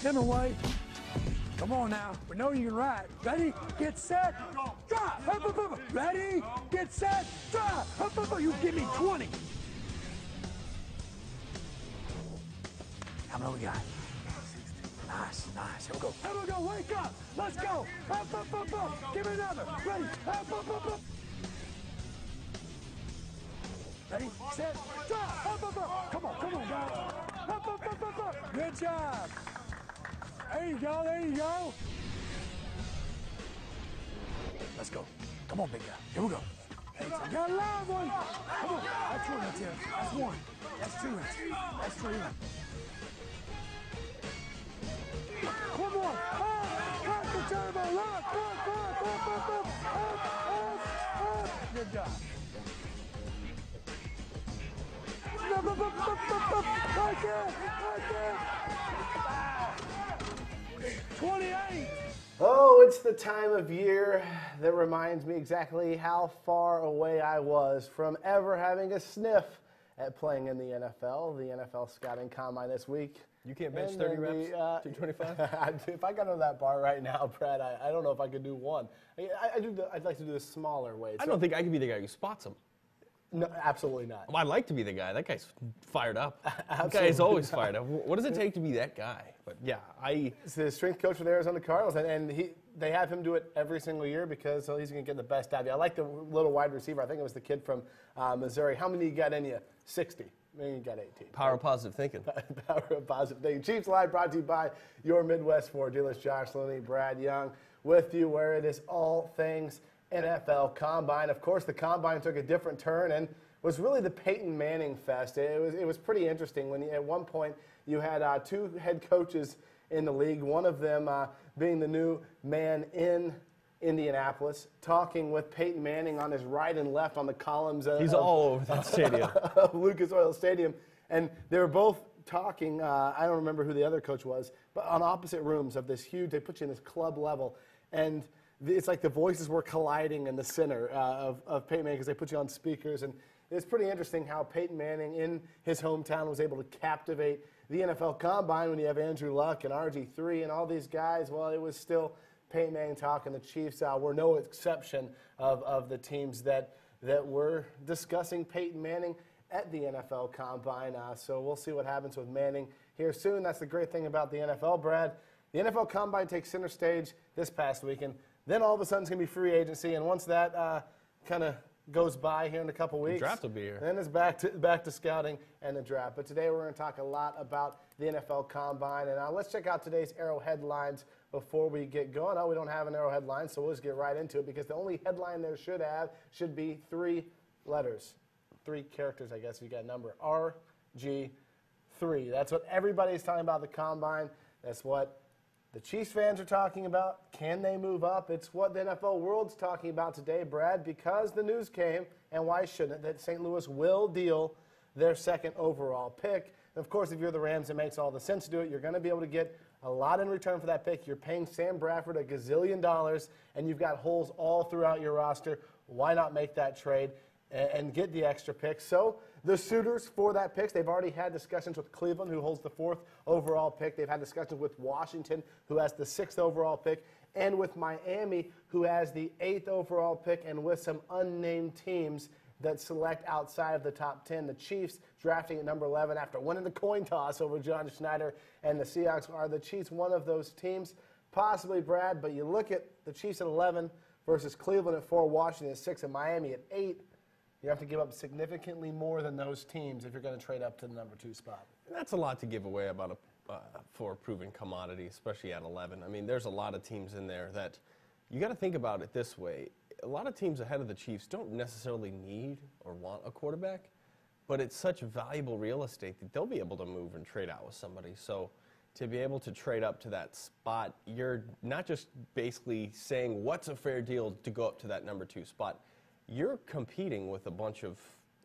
Hemingway. Come on now. We know you can ride. Ready, get set, drop. Up, up, up. Ready, get set, drop. Up, up, up. You give me 20. How many we got? Nice, nice. Here we go. Here we go. Wake up. Let's go. Up, up, up, up. Give me another. Ready. Up, up, up, up. Ready, set, drop. Up, up, up. Come on, guys. Up, up, up, up, up. Good job. There you go, there you go. Let's go. Come on, big guy. Here we go. You got a live one. Come on. That's one, that's it. That's one. That's two. That's three. Come on. Cut the turbo. Lock. Up. Good job. Right there. 28. Oh, it's the time of year that reminds me exactly how far away I was from ever having a sniff at playing in the NFL. The NFL Scouting Combine this week. You can't bench 30 reps, 225? If I got on that bar right now, Brad, I don't know if I could do one. I'd like to do the smaller weights. I don't think I could be the guy who spots him. No, absolutely not. Well, I'd like to be the guy. That guy's fired up. That guy's always fired up. What does it take to be that guy? But yeah, He's the strength coach for the Arizona Cardinals, and they have him do it every single year because he's going to get the best out of you. I like the little wide receiver. I think it was the kid from Missouri. How many you got in you? 60. Maybe you got 18. Power of positive thinking. Power of positive thinking. Chiefs Live brought to you by your Midwest Ford dealers, Josh Looney, Brad Young, with you where it is all things NFL Combine. Of course, the Combine took a different turn and was really the Peyton Manning fest. It was pretty interesting when at one point you had two head coaches in the league, one of them being the new man in Indianapolis, talking with Peyton Manning on his right and left on the columns He's all over that stadium. of Lucas Oil Stadium. And they were both talking, I don't remember who the other coach was, but on opposite rooms of this huge, they put you in this club level. And it's like the voices were colliding in the center of Peyton Manning because they put you on speakers. And it's pretty interesting how Peyton Manning in his hometown was able to captivate the NFL Combine when you have Andrew Luck and RG3 and all these guys. Well, it was still Peyton Manning talking. The Chiefs were no exception of the teams that were discussing Peyton Manning at the NFL Combine. So we'll see what happens with Manning here soon. That's the great thing about the NFL, Brad. The NFL Combine takes center stage this past weekend. Then all of a sudden it's going to be free agency, and once that kind of goes by here in a couple weeks, the draft will be here. Then it's back to scouting and the draft. But today we're going to talk a lot about the NFL Combine, and let's check out today's Arrow headlines before we get going. We don't have an Arrow headline, so we'll just get right into it because the only headline there should be 3 letters, 3 characters, I guess if you got a number. RG3. That's what everybody's talking about the Combine. That's what the Chiefs fans are talking about. Can they move up? It's what the NFL world's talking about today, Brad, because the news came, and why shouldn't it, that St. Louis will deal their 2nd overall pick. And of course, if you're the Rams, it makes all the sense to do it. You're going to be able to get a lot in return for that pick. You're paying Sam Bradford $1 gazillion, and you've got holes all throughout your roster. Why not make that trade and get the extra pick? So the suitors for that pick, they've already had discussions with Cleveland, who holds the 4th overall pick. They've had discussions with Washington, who has the 6th overall pick, and with Miami, who has the 8th overall pick, and with some unnamed teams that select outside of the top 10. The Chiefs drafting at number 11 after winning the coin toss over John Schneider and the Seahawks. Are the Chiefs one of those teams? Possibly, Brad, but you look at the Chiefs at 11 versus Cleveland at 4, Washington at 6, and Miami at 8. You have to give up significantly more than those teams if you're going to trade up to the number 2 spot. And that's a lot to give away about for a proven commodity, especially at 11. I mean, there's a lot of teams in there that you got to think about it this way. A lot of teams ahead of the Chiefs don't necessarily need or want a quarterback, but it's such valuable real estate that they'll be able to move and trade out with somebody. So to be able to trade up to that spot, you're not just basically saying what's a fair deal to go up to that number 2 spot. You're competing with a bunch of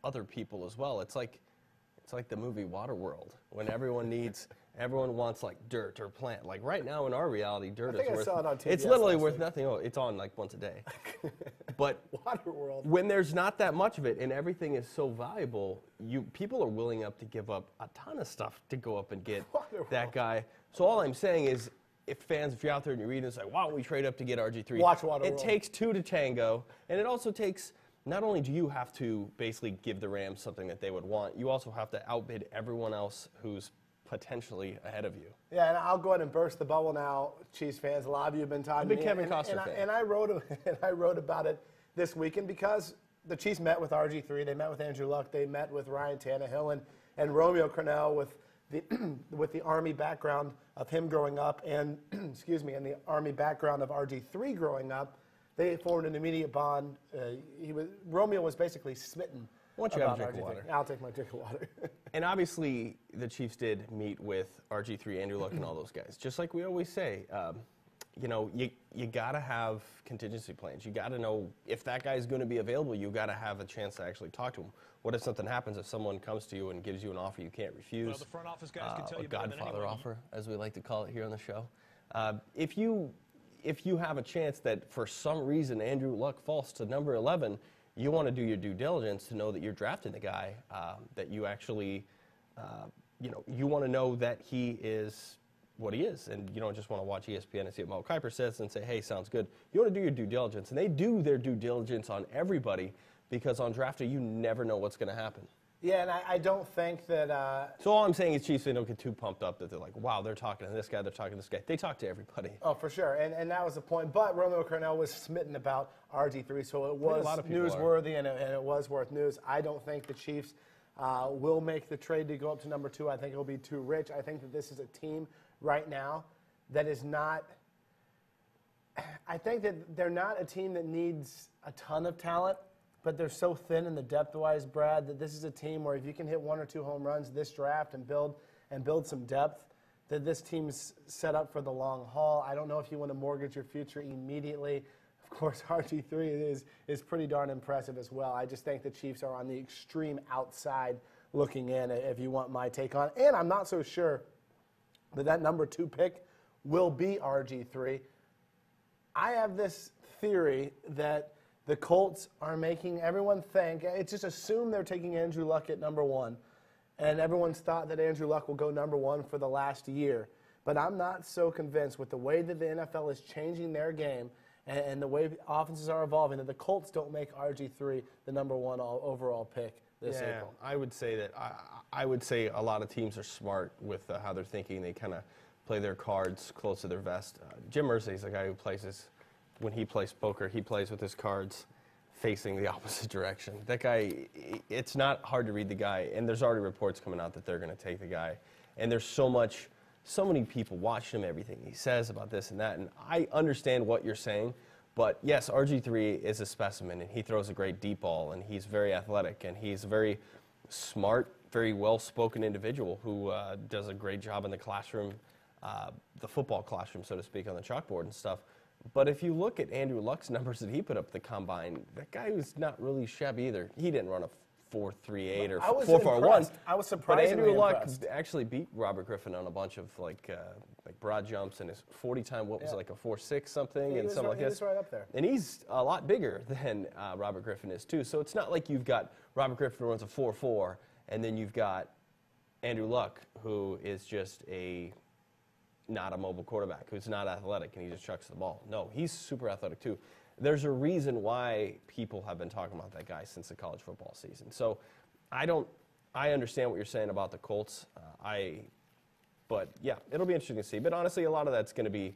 other people as well. It's like It's like the movie Waterworld, when everyone wants like dirt or plant. Like right now in our reality, dirt think is I worth. saw it on TBS It's literally last worth week. nothing. Oh, it's on like once a day. But Waterworld. when there's not that much of it and everything is so valuable, people are willing to give up a ton of stuff to go up and get that guy. So all I'm saying is, if you're out there and you're reading, it's like, why don't we trade up to get RG3? Watch Waterworld. It takes two to tango, and it also takes. Not only do you have to basically give the Rams something that they would want, you also have to outbid everyone else who's potentially ahead of you. Yeah, and I'll go ahead and burst the bubble now, Chiefs fans. A lot of you have been talking Big to me. Kevin Costner fan. And I wrote about it this weekend because the Chiefs met with RG3, they met with Andrew Luck, they met with Ryan Tannehill and Romeo Crennel with the Army background of him growing up and and the Army background of RG3 growing up. They formed an immediate bond. Romeo was basically smitten. Why don't you have a about drink of RG3. water? I'll take my drink of water. And obviously, the Chiefs did meet with RG3, Andrew Luck, and all those guys. Just like we always say, you got to have contingency plans. You got to know if that guy is going to be available. You got to have a chance to actually talk to him. What if something happens? If someone comes to you and gives you an offer you can't refuse? Well, the front office guys can tell a you better than Godfather anyone. offer, as we like to call it here on the show. If you have a chance that for some reason Andrew Luck falls to number 11, you want to do your due diligence to know that you're drafting the guy, that you actually, you want to know that he is what he is. And you don't just want to watch ESPN and see what Mel Kiper says and say, hey, sounds good. You want to do your due diligence. And they do their due diligence on everybody because on draft day, you never know what's going to happen. Yeah, and I don't think that. So all I'm saying is Chiefs, they don't get too pumped up that they're like, wow, they're talking to this guy, they're talking to this guy. They talk to everybody. Oh, for sure, and that was the point. But Romeo Crennel was smitten about RG3, so it was a lot of people newsworthy and it was worth news. I don't think the Chiefs will make the trade to go up to number 2. I think it'll be too rich. I think that this is a team right now that is not. I think that they're not a team that needs a ton of talent. But they're so thin in the depth-wise, Brad, that this is a team where if you can hit 1 or 2 home runs this draft and build some depth, that this team's set up for the long haul. I don't know if you want to mortgage your future immediately. Of course, RG3 is pretty darn impressive as well. I just think the Chiefs are on the extreme outside looking in, if you want my take on it. And I'm not so sure that number 2 pick will be RG3. I have this theory that the Colts are making everyone think, it's just assumed they're taking Andrew Luck at number 1. And everyone's thought that Andrew Luck will go number 1 for the last year. But I'm not so convinced with the way that the NFL is changing their game and the way offenses are evolving that the Colts don't make RG3 the number 1 overall pick this April. I would say that I would say a lot of teams are smart with how they're thinking. They kind of play their cards close to their vest. Jim Irsay is the guy who plays when he plays poker, he plays with his cards facing the opposite direction. That guy, it's not hard to read the guy, and there's already reports coming out that they're going to take the guy. And there's so many people watching him, everything he says about this and that, and I understand what you're saying, but yes, RG3 is a specimen, and he throws a great deep ball, and he's very athletic, and he's a very smart, very well-spoken individual who does a great job in the classroom, the football classroom, so to speak, on the chalkboard and stuff. But if you look at Andrew Luck's numbers that he put up at the combine, that guy was not really shabby either. He didn't run a 4.38 or 4.41. I was But surprisingly Andrew Luck impressed. actually beat Robert Griffin on a bunch of like broad jumps, and his 40 time was it, like a 4.6 something, He and was something right- like he this. was right up there. And he's a lot bigger than Robert Griffin is too. So it's not like you've got Robert Griffin who runs a 4.4, and then you've got Andrew Luck who is just not a mobile quarterback, who's not athletic, and he just chucks the ball. No, he's super athletic too. There's a reason why people have been talking about that guy since the college football season. So I understand what you're saying about the Colts. But yeah, it'll be interesting to see. But honestly, a lot of that's going to be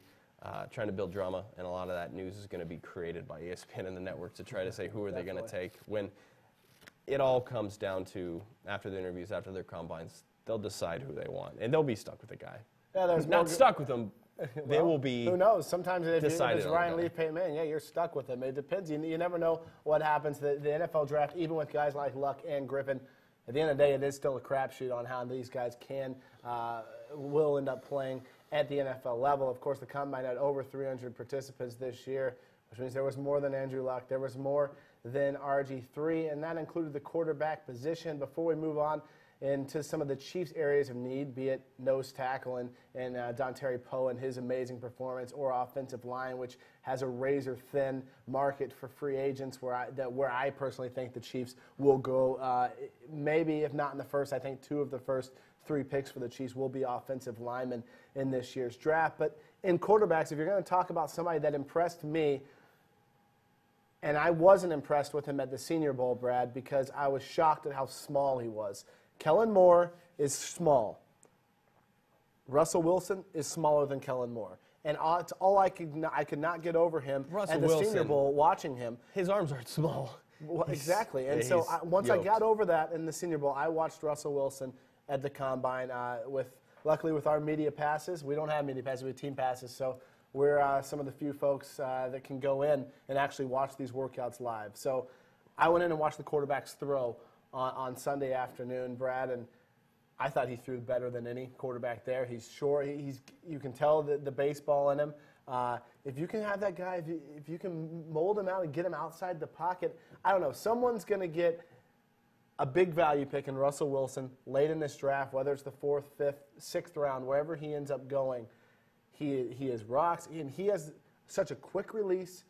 trying to build drama, and a lot of that news is going to be created by ESPN and the network to try to say who are they going to take. When it all comes down to, after the interviews, after their combines, they'll decide who they want, and they'll be stuck with the guy. Yeah, there's Not more- stuck with them. They will be. Who knows? Sometimes if decided it's on Ryan the guy. Leaf, Peyton Manning, yeah, you're stuck with him. It depends. You never know what happens. The NFL draft, even with guys like Luck and Griffin, at the end of the day, it is still a crapshoot on how these guys will end up playing at the NFL level. Of course, the Combine had over 300 participants this year, which means there was more than Andrew Luck. There was more than RG3, and that included the quarterback position. Before we move on, into some of the Chiefs' areas of need, be it nose tackle and Dontari Poe and his amazing performance, or offensive line, which has a razor-thin market for free agents, where I personally think the Chiefs will go, maybe if not in the first, I think 2 of the first 3 picks for the Chiefs will be offensive linemen in this year's draft. But in quarterbacks, if you're going to talk about somebody that impressed me, and I wasn't impressed with him at the Senior Bowl, Brad, because I was shocked at how small he was. Kellen Moore is small. Russell Wilson is smaller than Kellen Moore. And it's all I could not get over him at the Senior Bowl watching him. His arms aren't small. Well, exactly. And so once I got over that in the Senior Bowl, I watched Russell Wilson at the Combine luckily with our media passes. We don't have media passes, we have team passes. So we're some of the few folks that can go in and actually watch these workouts live. So I went in and watched the quarterbacks throw on Sunday afternoon, Brad, and I thought he threw better than any quarterback there. He's short. You can tell the baseball in him. If you can have that guy, if you can mold him out and get him outside the pocket, I don't know. Someone's going to get a big value pick in Russell Wilson late in this draft, whether it's the 4th, 5th, 6th round, wherever he ends up going. He is rocks, and he has such a quick release,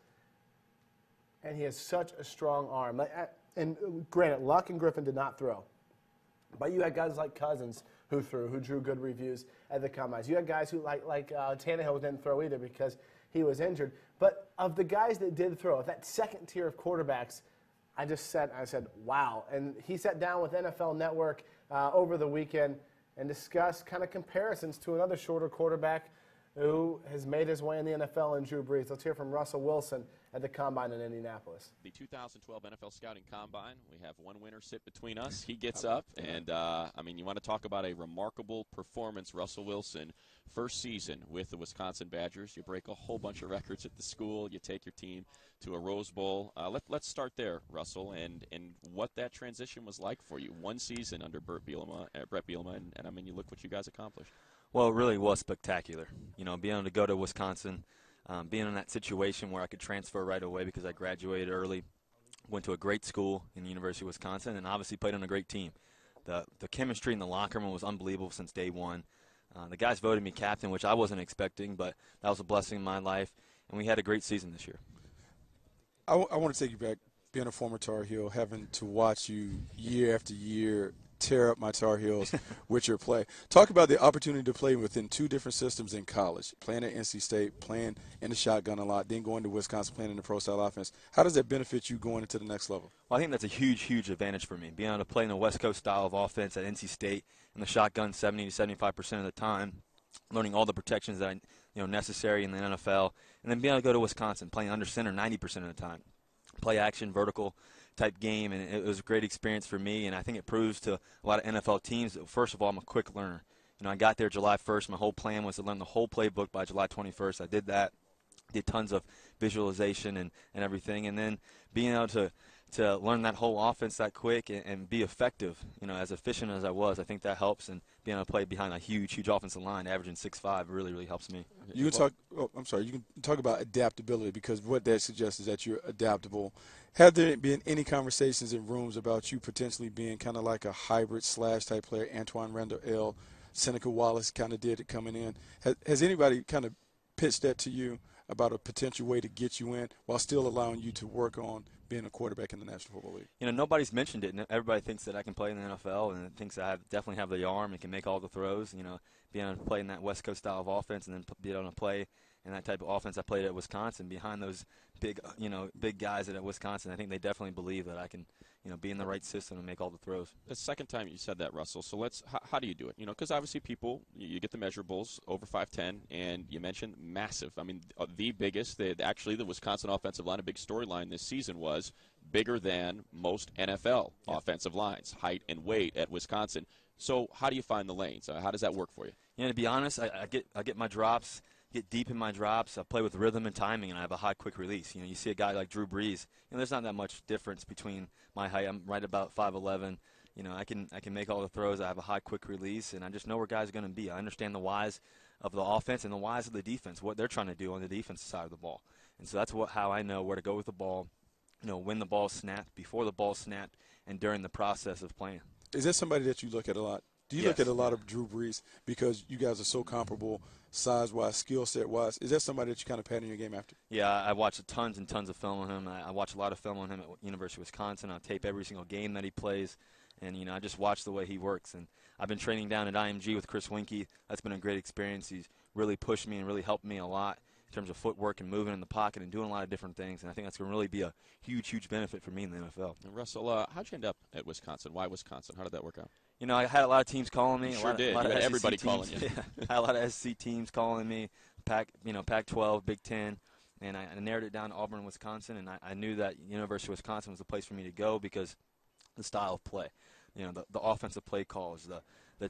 and he has such a strong arm. And granted, Luck and Griffin did not throw. But you had guys like Cousins who drew good reviews at the Combines. You had guys who, like Tannehill, didn't throw either because he was injured. But of the guys that did throw, that second tier of quarterbacks, I said, wow. And he sat down with NFL Network over the weekend and discussed kind of comparisons to another shorter quarterback who has made his way in the NFL, in Drew Brees. Let's hear from Russell Wilson at the Combine in Indianapolis. The 2012 NFL Scouting Combine, we have one winner sit between us. He gets up, and, you want to talk about a remarkable performance, Russell Wilson, first season with the Wisconsin Badgers. You break a whole bunch of records at the school. You take your team to a Rose Bowl. Let's start there, Russell, and what that transition was like for you. One season under Brett Bielema, and you look what you guys accomplished. Well, it really was spectacular. Being able to go to Wisconsin, being in that situation where I could transfer right away because I graduated early, went to a great school in the University of Wisconsin, and obviously played on a great team. The chemistry in the locker room was unbelievable since day one. The guys voted me captain, which I wasn't expecting, but that was a blessing in my life, and we had a great season this year. I want to take you back, being a former Tar Heel, having to watch you year after year tear up my Tar Heels with your play. Talk about the opportunity to play within 2 different systems in college, playing at NC State, playing in the shotgun a lot, then going to Wisconsin, playing in the pro-style offense. How does that benefit you going into the next level? Well, I think that's a huge, huge advantage for me, being able to play in the West Coast style of offense at NC State in the shotgun 70 to 75% of the time, learning all the protections that necessary in the NFL, and then being able to go to Wisconsin, playing under center 90% of the time. Play action, vertical type game, and it was a great experience for me, and I think it proves to a lot of NFL teams that, first of all, I'm a quick learner. I got there July 1st. My whole plan was to learn the whole playbook by July 21st. I did that, did tons of visualization and everything, and then being able to learn that whole offense that quick and be effective, as efficient as I was, I think that helps, and being able to play behind a huge, huge offensive line, averaging 6'5", really, really helps me. You can talk about adaptability, because what that suggests is that you're adaptable. Have there been any conversations in rooms about you potentially being kind of like a hybrid slash type player? Antoine Randall, Seneca Wallace kind of did it coming in. Has anybody kind of pitched that to you about a potential way to get you in while still allowing you to work on being a quarterback in the National Football League? Nobody's mentioned it. Everybody thinks that I can play in the NFL and thinks that I definitely have the arm and can make all the throws. Being able to play in that West Coast style of offense and then being able to play in that type of offense I played at Wisconsin behind those big guys at Wisconsin. I think they definitely believe that I can, be in the right system and make all the throws. The second time you said that, Russell. So how do you do it? Because obviously you get the measurables over 5'10", and you mentioned massive. The biggest. The Wisconsin offensive line, a big storyline this season was bigger than most NFL offensive lines, height and weight at Wisconsin. So how do you find the lanes? How does that work for you? To be honest, I get my drops. Get deep in my drops. I play with rhythm and timing, and I have a high, quick release. You see a guy like Drew Brees. There's not that much difference between my height. I'm right about 5'11". I can make all the throws. I have a high, quick release, and I just know where guys are going to be. I understand the whys of the offense and the whys of the defense, what they're trying to do on the defensive side of the ball. And so that's how I know where to go with the ball. When the ball snapped, before the ball snapped, and during the process of playing. Is that somebody that you look at a lot? Do you look at a lot of Drew Brees because you guys are so comparable size-wise, skill set-wise? Is that somebody that you kind of pattern your game after? Yeah, I watch tons and tons of film on him. I watch a lot of film on him at University of Wisconsin. I tape every single game that he plays, and I just watch the way he works. And I've been training down at IMG with Chris Winkie. That's been a great experience. He's really pushed me and really helped me a lot in terms of footwork and moving in the pocket and doing a lot of different things. And I think that's going to really be a huge, huge benefit for me in the NFL. And Russell, how'd you end up at Wisconsin? Why Wisconsin? How did that work out? I had a lot of teams calling me. You sure did. You had everybody calling you. I had a lot of SEC teams calling me, Pac-12, Big Ten, and I narrowed it down to Auburn, Wisconsin, and I knew that University of Wisconsin was the place for me to go because the style of play, the offensive play calls, the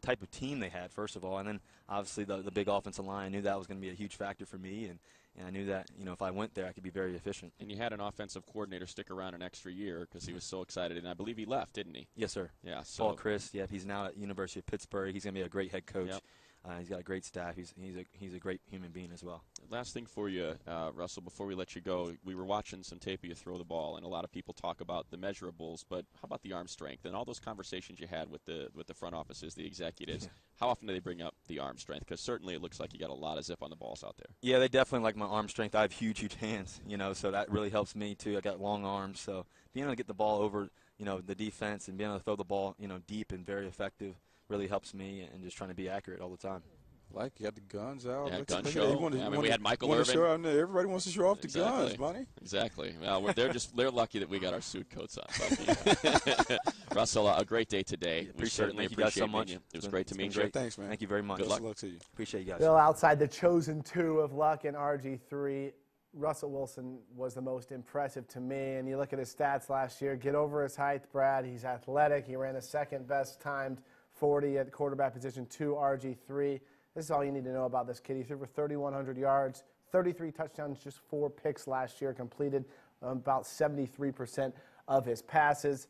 type of team they had, first of all, and then obviously the big offensive line. I knew that was going to be a huge factor for me, and I knew that if I went there, I could be very efficient. And you had an offensive coordinator stick around an extra year because he was so excited, and I believe he left, didn't he? Yes, sir. Yeah. Paul Chryst. Yep, he's now at University of Pittsburgh. He's going to be a great head coach. Yep. He's got a great staff. He's a great human being as well. Last thing for you, Russell, before we let you go, we were watching some tape of you throw the ball, and a lot of people talk about the measurables, but how about the arm strength and all those conversations you had with the front offices, the executives? How often do they bring up the arm strength? Because certainly it looks like you got a lot of zip on the balls out there. Yeah, they definitely like my arm strength. I have huge, huge hands, so that really helps me too. I got long arms, so being able to get the ball over, the defense and being able to throw the ball, deep and very effective really helps me, and just trying to be accurate all the time. Like, you got the guns out. Yeah, gun show. We had Michael Irvin. Everybody wants to show off the guns, buddy. Exactly. Well, they're lucky that we got our suit coats on. Russell, a great day today. We certainly appreciate you guys so much. It was great to meet you. Thanks, man. Thank you very much. Good luck to you. Appreciate you guys. Bill, outside the chosen two of Luck and RG3, Russell Wilson was the most impressive to me. And you look at his stats last year, get over his height, Brad. He's athletic. He ran the second best timed 40 at the quarterback position to RG3. This is all you need to know about this kid. He threw for 3,100 yards, 33 touchdowns, just 4 picks last year, completed about 73% of his passes.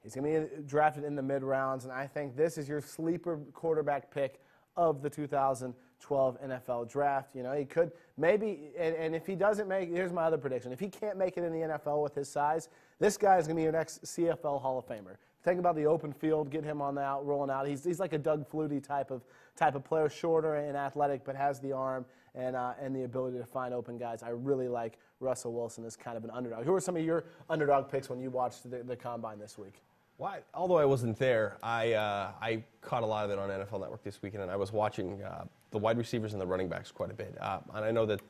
He's going to be drafted in the mid-rounds, and I think this is your sleeper quarterback pick of the 2012 NFL draft. He could maybe, and if he doesn't make, here's my other prediction. If he can't make it in the NFL with his size, this guy is going to be your next CFL Hall of Famer. Think about the open field, get him on the rolling out. He's like a Doug Flutie type of player, shorter and athletic, but has the arm and the ability to find open guys. I really like Russell Wilson as kind of an underdog. Who are some of your underdog picks when you watched the Combine this week? Well, although I wasn't there, I caught a lot of it on NFL Network this weekend, and I was watching the wide receivers and the running backs quite a bit. And I know that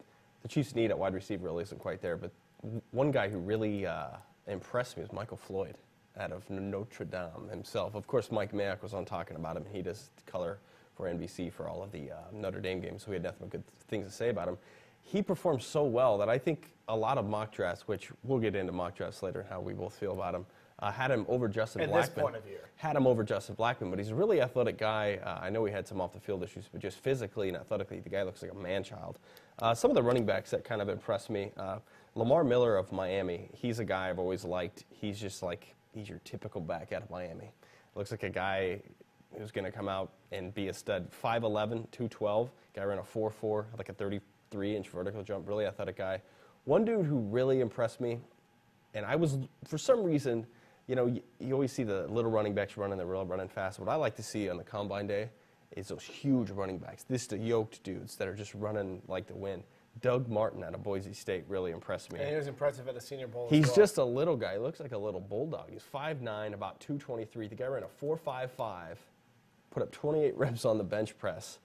the Chiefs' need at wide receiver really isn't quite there, but one guy who really impressed me was Michael Floyd out of Notre Dame himself. Of course, Mike Mayock was on talking about him. He does color for NBC for all of the Notre Dame games, so we had nothing but good things to say about him. He performed so well that I think a lot of mock drafts, which we'll get into mock drafts later and how we both feel about him, had him over Justin Blackman. At this point of year. Had him over Justin Blackman, but he's a really athletic guy. I know he had some off-the-field issues, but just physically and athletically, the guy looks like a man-child. Some of the running backs that kind of impressed me, Lamar Miller of Miami, he's a guy I've always liked. He's just like, he's your typical back out of Miami. Looks like a guy who's going to come out and be a stud. 5'11", 212, guy ran a 4.4, like a 33-inch vertical jump, really athletic guy. One dude who really impressed me, and I was, for some reason, you always see the little running backs running, they're real running fast. What I like to see on the Combine Day is those huge running backs. This is the yoked dudes that are just running like the wind. Doug Martin out of Boise State really impressed me. And he was impressive at the Senior Bowl He's as well. just a little guy. He looks like a little bulldog. He's 5'9", about 223. The guy ran a 4.55, put up 28 reps on the bench press.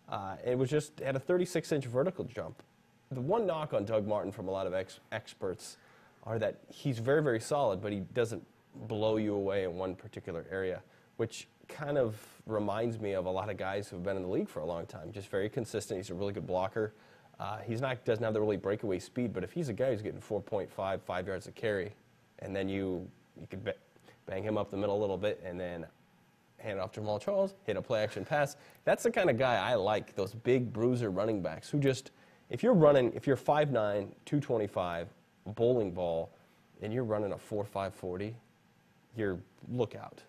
And it was just had a 36-inch vertical jump. The one knock on Doug Martin from a lot of experts are that he's very, very solid, but he doesn't blow you away in one particular area, which kind of reminds me of a lot of guys who have been in the league for a long time. Just very consistent. He's a really good blocker. Doesn't have the really breakaway speed, but if he's a guy who's getting 4.5 yards a carry, and then you could bang him up the middle a little bit, and then hand it off to Jamal Charles, hit a play-action pass. That's the kind of guy I like, those big bruiser running backs who just, if you're 5'9", 225, bowling ball, and you're running a 4.5 40, look out.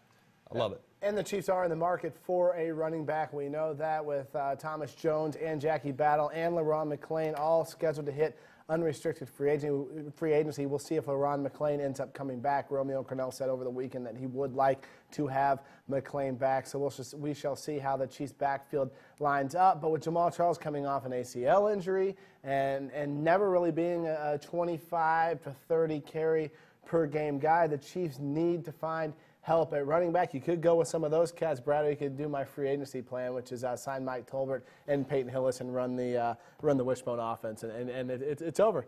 I love it. And the Chiefs are in the market for a running back. We know that with Thomas Jones and Jackie Battle and LaRon McClain all scheduled to hit unrestricted free agency. We'll see if LaRon McClain ends up coming back. Romeo Crennel said over the weekend that he would like to have McClain back. So we shall see how the Chiefs' backfield lines up. But with Jamal Charles coming off an ACL injury and never really being a 25 to 30 carry per game guy, the Chiefs need to find help at running back. You could go with some of those cats, Brad, or you could do my free agency plan, which is sign Mike Tolbert and Peyton Hillis and run the wishbone offense, and it's over.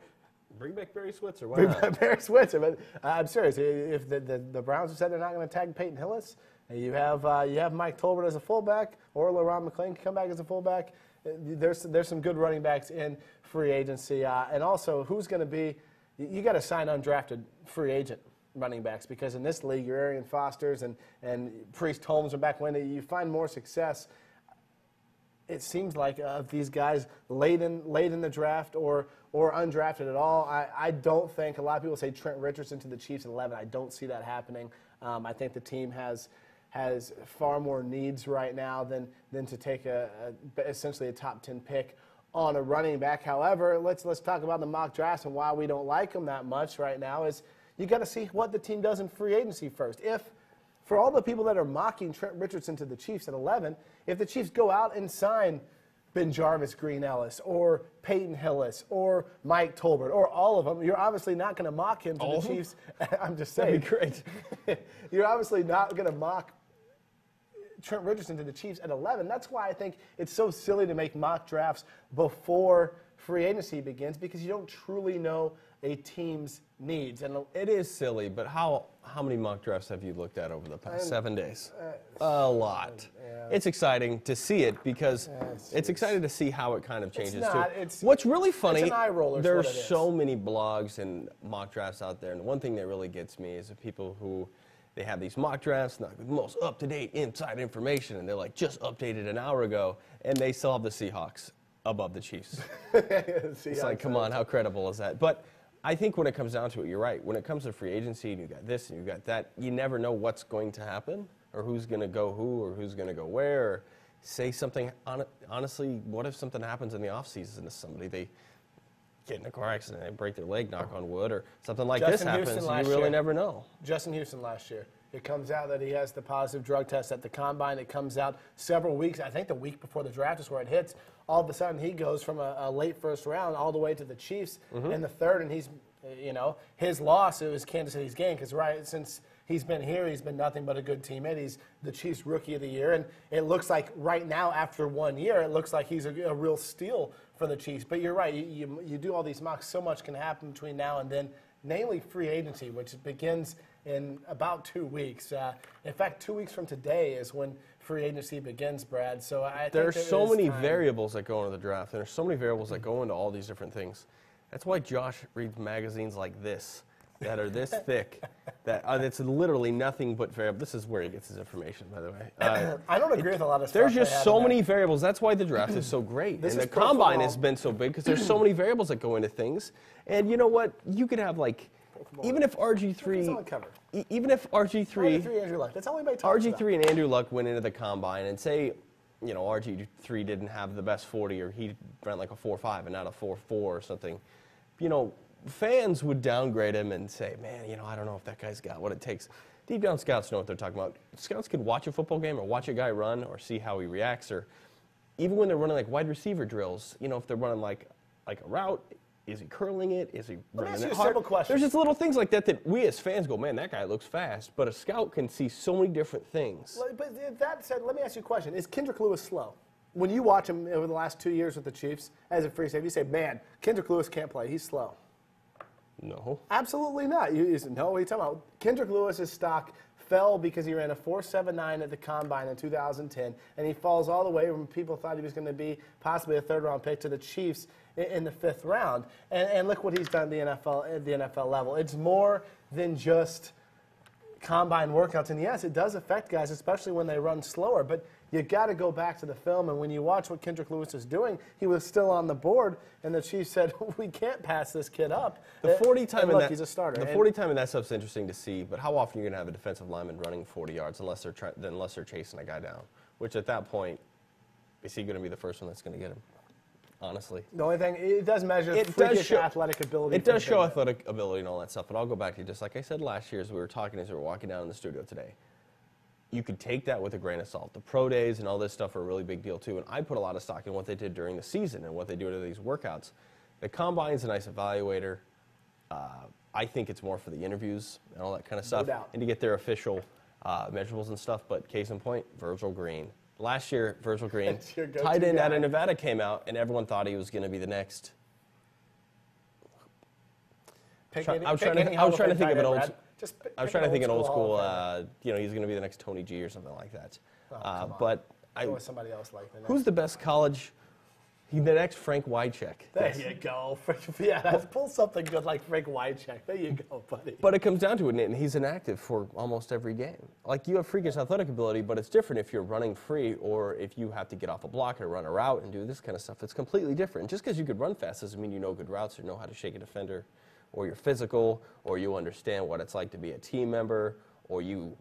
Bring back Barry Switzer. Why Bring not? back Barry Switzer. But I'm serious. If the Browns have said they're not going to tag Peyton Hillis, and you have Mike Tolbert as a fullback, or LaRon McClain can come back as a fullback. There's some good running backs in free agency, and also who's going to be. You got to sign undrafted free agent running backs, because in this league, your Arian Fosters and Priest Holmes are back when you find more success. It seems like of these guys late in the draft or undrafted at all. I don't think, a lot of people say Trent Richardson to the Chiefs at 11. I don't see that happening. I think the team has far more needs right now than to take essentially a top 10 pick on a running back. However, let's talk about the mock drafts and why we don't like them that much right now is you got to see what the team does in free agency first. If, for all the people that are mocking Trent Richardson to the Chiefs at 11, if the Chiefs go out and sign BenJarvus Green-Ellis or Peyton Hillis or Mike Tolbert or all of them, you're obviously not going to mock him to the Chiefs. I'm just saying. That'd be great. You're obviously not going to mock Trent Richardson to the Chiefs at 11. That's why I think it's so silly to make mock drafts before free agency begins, because you don't truly know a team's needs. And it is silly, but how many mock drafts have you looked at over the past 7 days? A lot. Yeah. It's exciting to see it because it's exciting to see how it kind of changes It's too. What's really funny, it's an eye roller is there's what it is. so many blogs and mock drafts out there, and the one thing that really gets me is the people who they have these mock drafts, not the most up-to-date inside information, and they're like just updated an hour ago, and they still have the Seahawks above the Chiefs. It's like, come on, how credible is that? But I think when it comes down to it, you're right. When it comes to free agency, and you got this and you got that, you never know what's going to happen or who's going to go who or who's going to go where. Or say something, honestly, what if something happens in the offseason to somebody? They get in a car accident, they break their leg, knock on wood, or something like this happens, you really never know. Justin Houston last year. It comes out that he has the positive drug test at the combine. It comes out several weeks, I think the week before the draft is where it hits. All of a sudden, he goes from a late first round all the way to the Chiefs in the third, and he's, his loss, it was Kansas City's gain, because since he's been here, he's been nothing but a good teammate. He's the Chiefs Rookie of the Year, and it looks like right now, after 1 year, it looks like he's a real steal for the Chiefs. But you're right, you do all these mocks, so much can happen between now and then, namely free agency, which begins in about 2 weeks. In fact, 2 weeks from today is when free agency begins, Brad. So I think there's so many variables that go into the draft, and there's so many variables that go into all these different things. That's why Josh reads magazines like this that are this thick. That it's literally nothing but variables. This is where he gets his information, by the way. I don't agree with a lot of stuff. There's just so many variables. That's why the draft is so great. And the combine has been so big because there's so many variables that go into things. And you know what? You could have even if RG3, even if Andrew Luck. That's all anybody talks about. RG3 and Andrew Luck went into the combine, and say, RG3 didn't have the best 40, or he ran like a 4.5 and not a 4.4 or something. Fans would downgrade him and say, man, I don't know if that guy's got what it takes. Deep down, scouts know what they're talking about. Scouts could watch a football game or watch a guy run or see how he reacts, or even when they're running like wide receiver drills, if they're running like a route, is he curling it? Is he running it hard? Simple question. There's just little things like that we as fans go, man, that guy looks fast. But a scout can see so many different things. But that said, let me ask you a question. Is Kendrick Lewis slow? When you watch him over the last 2 years with the Chiefs as a free safety, you say, man, Kendrick Lewis can't play. He's slow. No. Absolutely not. You said, no, what are you talking about? Kendrick Lewis's stock fell because he ran a 4.79 at the combine in 2010, and he falls all the way from people thought he was going to be possibly a third-round pick to the Chiefs in the 5th round. And look what he's done at the NFL level. It's more than just combine workouts, and yes, it does affect guys, especially when they run slower, but you got to go back to the film, and when you watch what Kendrick Lewis is doing, he was still on the board, and the Chiefs said, we can't pass this kid up. The 40 time in look, that, he's a starter. The 40 time in that stuff's interesting to see, but how often are you going to have a defensive lineman running 40 yards unless they're chasing a guy down? Which at that point, is he going to be the first one that's going to get him? Honestly. The only thing, it does measure freakish athletic ability. It does show athletic ability and all that stuff, but I'll go back to just like I said last year as we were talking as we were walking down in the studio today. You could take that with a grain of salt. The pro days and all this stuff are a really big deal too, and I put a lot of stock in what they did during the season and what they do to these workouts. The combine's a nice evaluator. I think it's more for the interviews and all that kind of stuff, and to get their official measurables and stuff, but case in point, Virgil Green. Last year, Virgil Green, tight end out of Nevada, came out, and everyone thought he was going to be the next. I was trying to think of an old. I was trying to think of an old school. He's going to be the next Tony G or something like that. But somebody else like that. Who's the best college? The next Frank Wycheck. There you go. Yeah, pull something good like Frank Wycheck. There you go, buddy. But it comes down to it, and he's inactive for almost every game. Like, you have freakish athletic ability, but it's different if you're running free or if you have to get off a block and run a route and do this kind of stuff. It's completely different. Just because you could run fast doesn't mean you know good routes or know how to shake a defender, or you're physical, or you understand what it's like to be a team member, or you're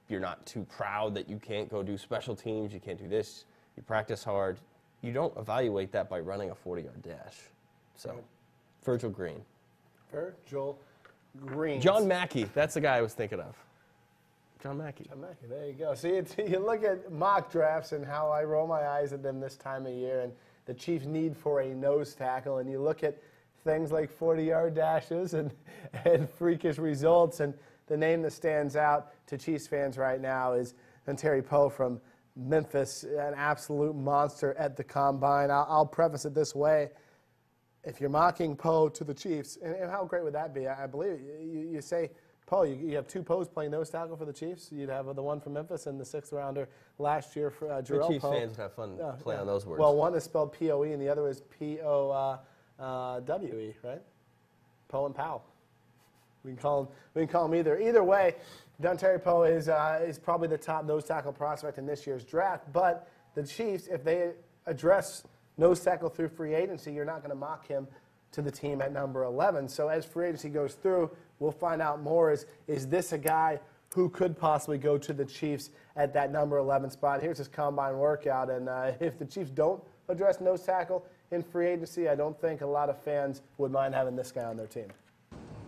not too proud that you can't go do special teams, you can't do this, you practice hard. You don't evaluate that by running a 40-yard dash. So, Virgil Green. Virgil Green. John Mackey. That's the guy I was thinking of. John Mackey. John Mackey. There you go. See, you look at mock drafts and how I roll my eyes at them this time of year, and the Chiefs' need for a nose tackle, and you look at things like 40-yard dashes and freakish results, and the name that stands out to Chiefs fans right now is Dontari Poe from Memphis, an absolute monster at the combine. I'll preface it this way. If you're mocking Poe to the Chiefs, and how great would that be? I believe you say, Poe, you have two Poes playing nose tackle for the Chiefs. You'd have the one from Memphis and the sixth rounder last year for Jarrell Poe. The Chiefs fans would have fun playing on those words. Well, one is spelled P-O-E and the other is P-O-W-E, right? Poe and Powell. We can call him either. Either way, Dontari Poe is probably the top nose tackle prospect in this year's draft. But the Chiefs, if they address nose tackle through free agency, you're not going to mock him to the team at number 11. So as free agency goes through, we'll find out more. Is this a guy who could possibly go to the Chiefs at that number 11 spot? Here's his combine workout. And if the Chiefs don't address nose tackle in free agency, I don't think a lot of fans would mind having this guy on their team.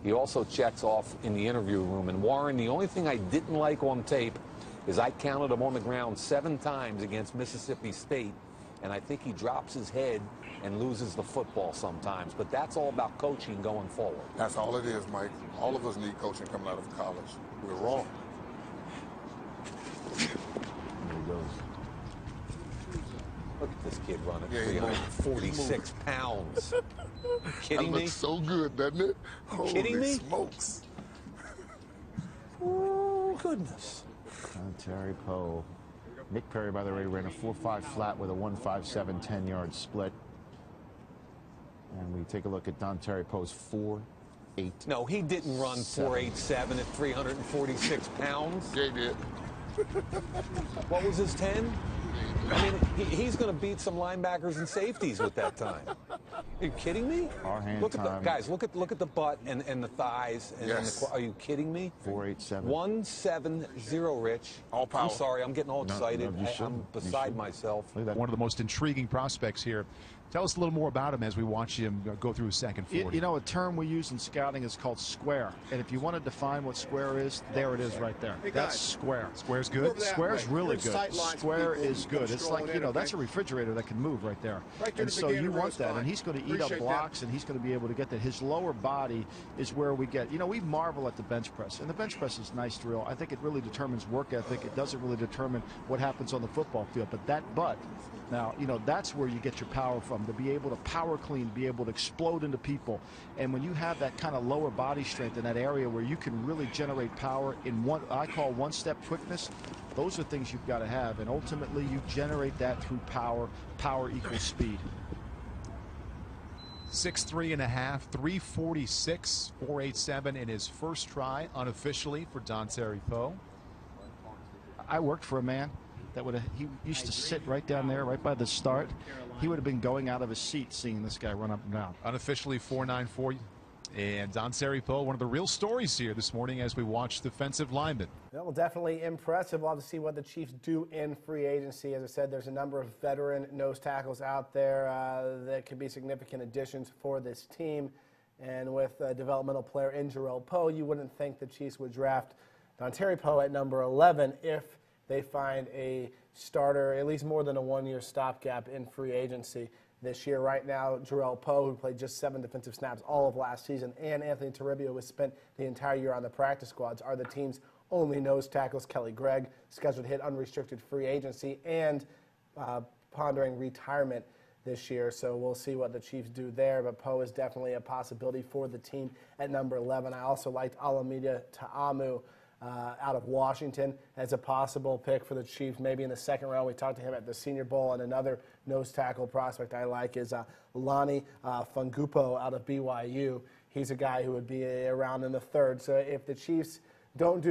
He also checks off in the interview room. And Warren, the only thing I didn't like on tape is I counted him on the ground 7 times against Mississippi State, and I think he drops his head and loses the football sometimes. But that's all about coaching going forward. That's all it is, Mike. All of us need coaching coming out of college. We're wrong. There he goes. Look at this kid running, Yeah, 346 pounds. You kidding that me? looks so good, doesn't it? You kidding me? Smokes. Oh, goodness. Dontari Poe. Nick Perry, by the way, ran a 4.5 flat with a 1.57 10-yard split. And we take a look at Dontari Poe's 4.8. No, he didn't run 4.87 at 346 pounds. Yeah, he did. What was his 10? I mean, he's going to beat some linebackers and safeties with that time. Are you kidding me? Our hand look at time. the guys. Look at the butt and the thighs. And Yes. are you kidding me? 4.87. 170, Rich. All power. I'm sorry. I'm getting all excited. No, you shouldn't. I'm You beside shouldn't. myself. Look at that. One of the most intriguing prospects here. Tell us a little more about him as we watch him go through his second 40. You know, a term we use in scouting is called square. And if you want to define what square is, there it is right there. That's square. Square's good? Square's really good. Square is good. It's like, you know, that's a refrigerator that can move right there. And so you want that. And he's going to eat up blocks, and he's going to be able to get that. His lower body is where we get, you know, we marvel at the bench press. And the bench press is nice drill. I think it really determines work ethic. It doesn't really determine what happens on the football field. But that butt, now, you know, that's where you get your power from, to be able to power clean, be able to explode into people. And when you have that kind of lower body strength in that area where you can really generate power in what I call one-step quickness, those are things you've got to have. And ultimately, you generate that through power. Power equals speed. 6'3.5", 346, 4.87 in his first try unofficially for Dontari Poe. I worked for a man that he used to sit right down there, right by the start. He would have been going out of his seat seeing this guy run up and down. Unofficially 4.94. And Dontari Poe, one of the real stories here this morning as we watch defensive linemen. Well, definitely impressive. We'll have to see what the Chiefs do in free agency. As I said, there's a number of veteran nose tackles out there that could be significant additions for this team. And with a developmental player in Jarrell Poe, you wouldn't think the Chiefs would draft Dontari Poe at number 11 if they find a starter, at least more than a one-year stopgap in free agency this year. Right now, Jarrell Poe, who played just 7 defensive snaps all of last season, and Anthony Toribio, who spent the entire year on the practice squads, are the team's only nose tackles. Kelly Gregg, scheduled to hit unrestricted free agency and pondering retirement this year. So we'll see what the Chiefs do there, but Poe is definitely a possibility for the team at number 11. I also liked Alameda Ta'amu out of Washington as a possible pick for the Chiefs, maybe in the second round. We talked to him at the Senior Bowl, and another nose tackle prospect I like is Lonnie Fungupo out of BYU. He's a guy who would be around in the third. So if the Chiefs don't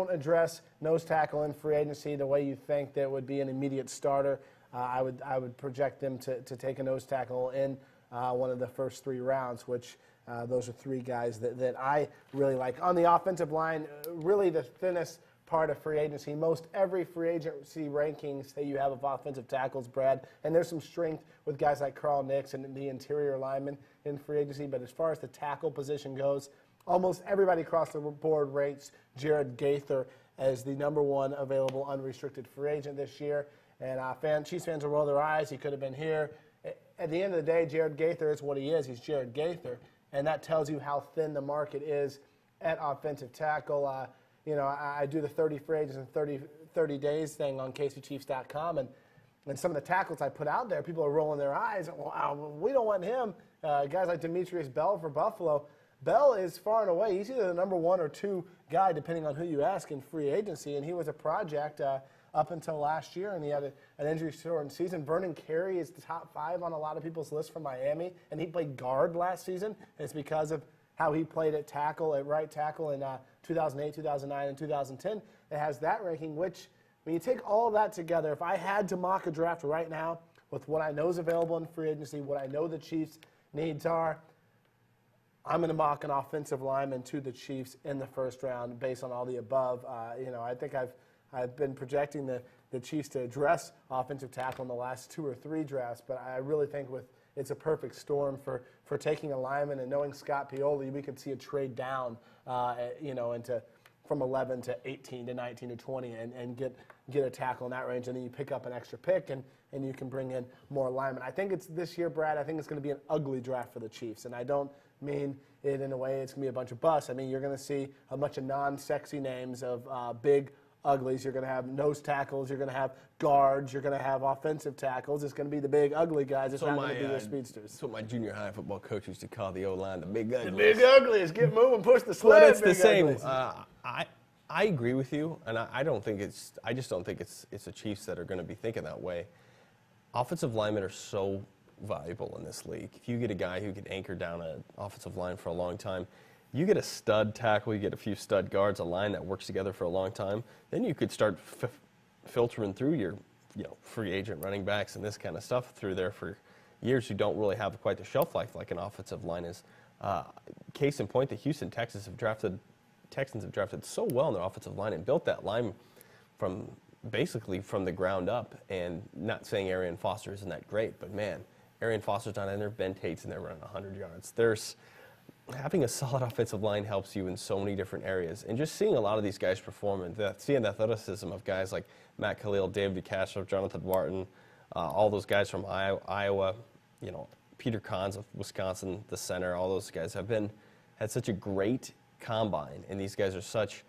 address nose tackle in free agency the way you think that would be an immediate starter, I would project them to take a nose tackle in one of the first 3 rounds, which those are 3 guys that I really like. On the offensive line, really the thinnest part of free agency. Most every free agency rankings that you have of offensive tackles, Brad, and there's some strength with guys like Carl Nix and the interior linemen in free agency, but as far as the tackle position goes, almost everybody across the board rates Jared Gaither as the number 1 available unrestricted free agent this year. And Chiefs fans will roll their eyes. He could have been here. At the end of the day, Jared Gaither is what he is. He's Jared Gaither. And that tells you how thin the market is at offensive tackle. I do the 30 free agents in 30 days thing on KCChiefs.com, and some of the tackles I put out there, people are rolling their eyes. Wow, we don't want him. Guys like Demetrius Bell for Buffalo. Bell is far and away. He's either the number 1 or 2 guy, depending on who you ask, in free agency, and he was a project up until last year, and he had an injury-shortened season. Vernon Carey is the top 5 on a lot of people's list from Miami, and he played guard last season. And it's because of how he played at right tackle in 2008, 2009, and 2010. It has that ranking, which, when you take all of that together, if I had to mock a draft right now with what I know is available in free agency, what I know the Chiefs' needs are, I'm going to mock an offensive lineman to the Chiefs in the first round based on all the above. I think I've been projecting the Chiefs to address offensive tackle in the last 2 or 3 drafts, but I really think it's a perfect storm for taking a lineman, and knowing Scott Pioli, we could see a trade down, into from 11 to 18 to 19 to 20 and get a tackle in that range, and then you pick up an extra pick and you can bring in more linemen. I think it's this year, Brad, I think it's going to be an ugly draft for the Chiefs, and I don't mean it in a way it's going to be a bunch of busts. I mean, you're going to see a bunch of non-sexy names of big uglies. You're going to have nose tackles. You're going to have guards. You're going to have offensive tackles. It's going to be the big ugly guys. It's not going to be the speedsters. That's what my junior high football coach used to call the O-line, the big uglies. The big uglies. Get moving, push the sled. But it's the same. I agree with you, and I just don't think it's the Chiefs that are going to be thinking that way. Offensive linemen are so valuable in this league. If you get a guy who can anchor down an offensive line for a long time, you get a stud tackle, you get a few stud guards, a line that works together for a long time, then you could start filtering through your free agent running backs and this kind of stuff through there for years who don't really have quite the shelf life like an offensive line is. Case in point, the Houston Texans have drafted so well in their offensive line and built that line basically from the ground up. And not saying Arian Foster isn't that great, but man, Arian Foster's not in there, Ben Tate's in there running 100 yards. Having a solid offensive line helps you in so many different areas. And just seeing a lot of these guys perform and seeing the athleticism of guys like Matt Khalil, David DeCastro, Jonathan Martin, all those guys from Iowa, Peter Kahns of Wisconsin, the center, all those guys had such a great combine. And these guys are such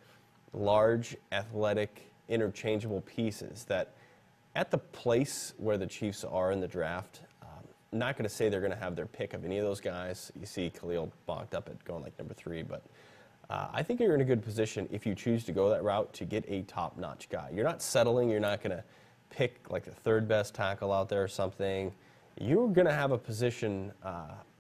large, athletic, interchangeable pieces that at the place where the Chiefs are in the draft, not going to say they're going to have their pick of any of those guys. You see Khalil bonked up at going like number 3, but I think you're in a good position if you choose to go that route to get a top-notch guy. You're not settling. You're not going to pick like the 3rd best tackle out there or something. You're going to have a position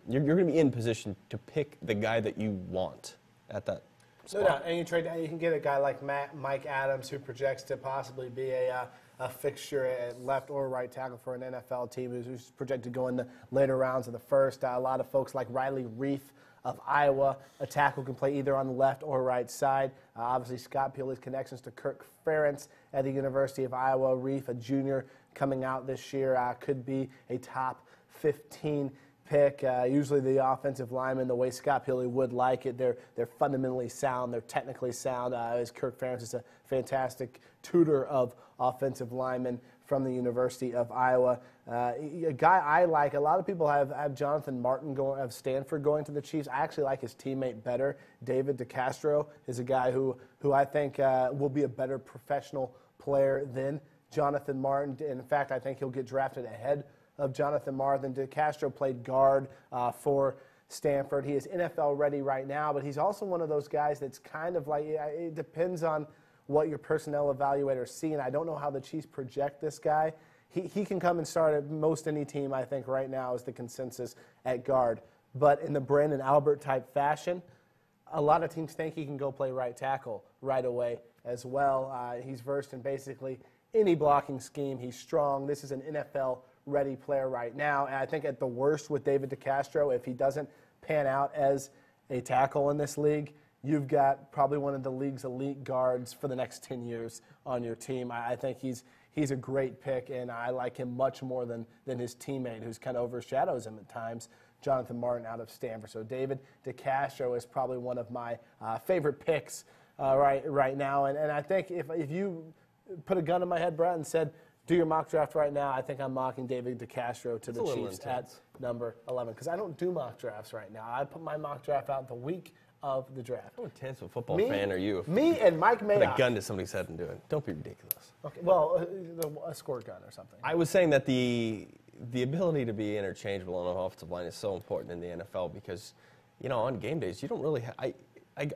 you're going to be in position to pick the guy that you want at that spot. No doubt. And you can get a guy like Mike Adams, who projects to possibly be a fixture at left or right tackle for an NFL team, who's projected to go in the later rounds of the first. A lot of folks like Riley Reiff of Iowa, a tackle, can play either on the left or right side. Obviously, Scott Pioli's connections to Kirk Ferentz at the University of Iowa. Reiff, a junior coming out this year, could be a top 15 pick. Usually the offensive linemen, the way Scott Pioli would like it, they're fundamentally sound, they're technically sound. As Kirk Ferentz is a fantastic tutor of offensive linemen from the University of Iowa. A guy I like, a lot of people have Jonathan Martin of Stanford going to the Chiefs. I actually like his teammate better. David DeCastro is a guy who I think will be a better professional player than Jonathan Martin. In fact, I think he'll get drafted ahead of Jonathan Martin. DeCastro played guard for Stanford. He is NFL ready right now, but he's also one of those guys that's kind of like, it depends on what your personnel evaluators see, and I don't know how the Chiefs project this guy. He can come and start at most any team, I think, right now is the consensus at guard. But in the Brandon Albert type fashion, a lot of teams think he can go play right tackle right away as well. He's versed in basically any blocking scheme. He's strong. This is an NFL-ready player right now. And I think at the worst with David DeCastro, if he doesn't pan out as a tackle in this league, you've got probably one of the league's elite guards for the next 10 years on your team. I think he's a great pick, and I like him much more than his teammate, who's kind of overshadows him at times, Jonathan Martin out of Stanford. So David DeCastro is probably one of my favorite picks right now. And I think if you put a gun in my head, Brad, and said, do your mock draft right now, I think I'm mocking David DeCastro to the Chiefs at number 11, because I don't do mock drafts right now. I put my mock draft out the week of the draft. How intense of a football fan are you? Me and Mike Mayock. Put a gun to somebody's head and do it. Don't be ridiculous. Okay, well, a squirt gun or something. I was saying that the ability to be interchangeable on an offensive line is so important in the NFL because, on game days, you don't really I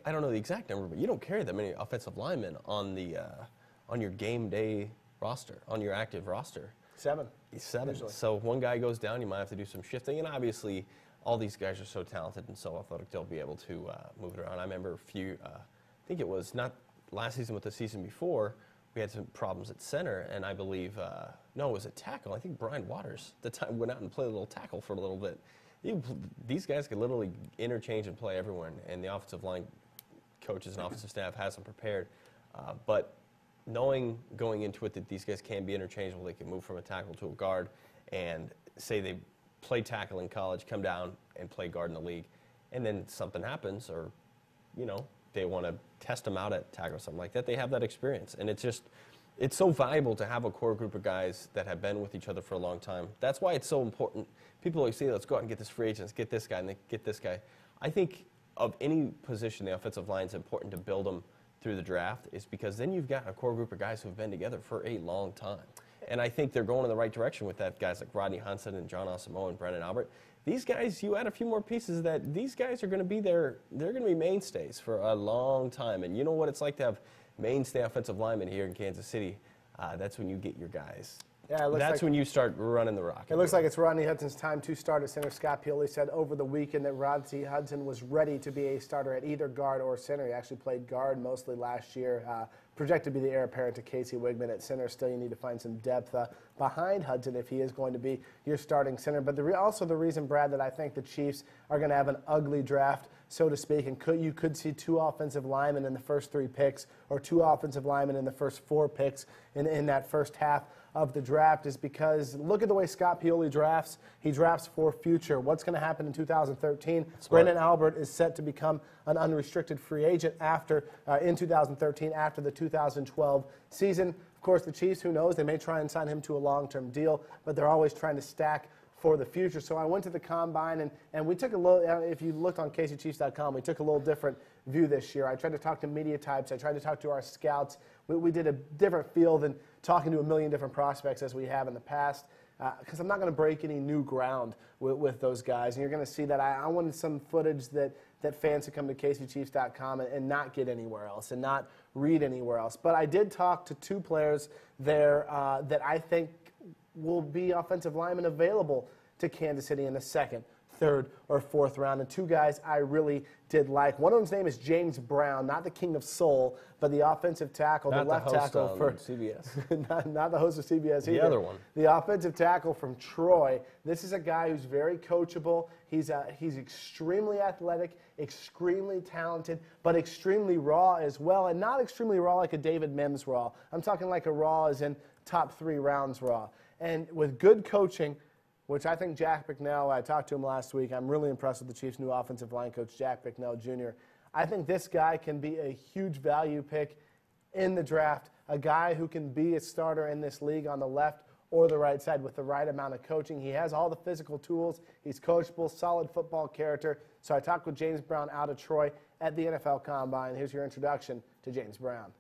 don't know the exact number, but you don't carry that many offensive linemen on your game day roster, on your active roster. Seven. Usually. So if one guy goes down, you might have to do some shifting, and obviously all these guys are so talented and so athletic, they'll be able to move it around. I remember I think it was not last season, but the season before, we had some problems at center, and I believe, no, it was at tackle. I think Brian Waters at the time went out and played a little tackle for a little bit. These guys could literally interchange and play everywhere, and the offensive line coaches and offensive staff has them prepared. But knowing going into it that these guys can be interchangeable, they can move from a tackle to a guard, and say they play tackle in college, come down and play guard in the league, and then something happens, or they want to test them out at tackle or something like that, they have that experience. And it's so valuable to have a core group of guys that have been with each other for a long time. That's why it's so important. People always say, let's go out and get this free agent, let's get this guy, and get this guy. I think of any position, the offensive line is important to build them through the draft, is because then you've got a core group of guys who have been together for a long time. And I think they're going in the right direction with that, guys like Rodney Hudson and John Asamoah and Brandon Albert. These guys, you add a few more pieces that these guys are going to be there. They're going to be mainstays for a long time. And you know what it's like to have mainstay offensive linemen here in Kansas City. That's when you get your guys. Yeah, that's when you start running the rock. It looks like it's Rodney Hudson's time to start at center. Scott Pioli said over the weekend that Rodney Hudson was ready to be a starter at either guard or center. He actually played guard mostly last year. Projected to be the heir apparent to Casey Wigman at center. Still, you need to find some depth behind Hudson if he is going to be your starting center. But also the reason, Brad, that I think the Chiefs are going to have an ugly draft, so to speak, and you could see two offensive linemen in the first 3 picks or two offensive linemen in the first 4 picks in that first half of the draft, is because look at the way Scott Pioli drafts. He drafts for future. What's going to happen in 2013? Brandon Albert is set to become an unrestricted free agent in 2013 after the 2012 season. Of course, the Chiefs, who knows, they may try and sign him to a long-term deal, but they're always trying to stack for the future. So I went to the Combine, and we took a little, if you looked on KCChiefs.com, we took a little different view this year. I tried to talk to media types. I tried to talk to our scouts. We did a different feel than talking to a million different prospects as we have in the past, because I'm not going to break any new ground with those guys. And you're going to see that I wanted some footage that fans could come to KCChiefs.com and not get anywhere else and not read anywhere else. But I did talk to 2 players there that I think will be offensive linemen available to Kansas City in the 2nd, third or fourth round. And two guys I really did like. One of them's name is James Brown, not the King of Soul, but the offensive tackle, not the left the host tackle for CBS. not the host of CBS either. The other one. The offensive tackle from Troy. This is a guy who's very coachable. He's extremely athletic, extremely talented, but extremely raw as well, and not extremely raw like a David Mims raw. I'm talking like a raw as in top 3 rounds raw. And with good coaching, which I think Jack Bicknell, I talked to him last week, I'm really impressed with the Chiefs' new offensive line coach, Jack Bicknell Jr. I think this guy can be a huge value pick in the draft, a guy who can be a starter in this league on the left or the right side with the right amount of coaching. He has all the physical tools. He's coachable, solid football character. So I talked with James Brown out of Troy at the NFL Combine. Here's your introduction to James Brown.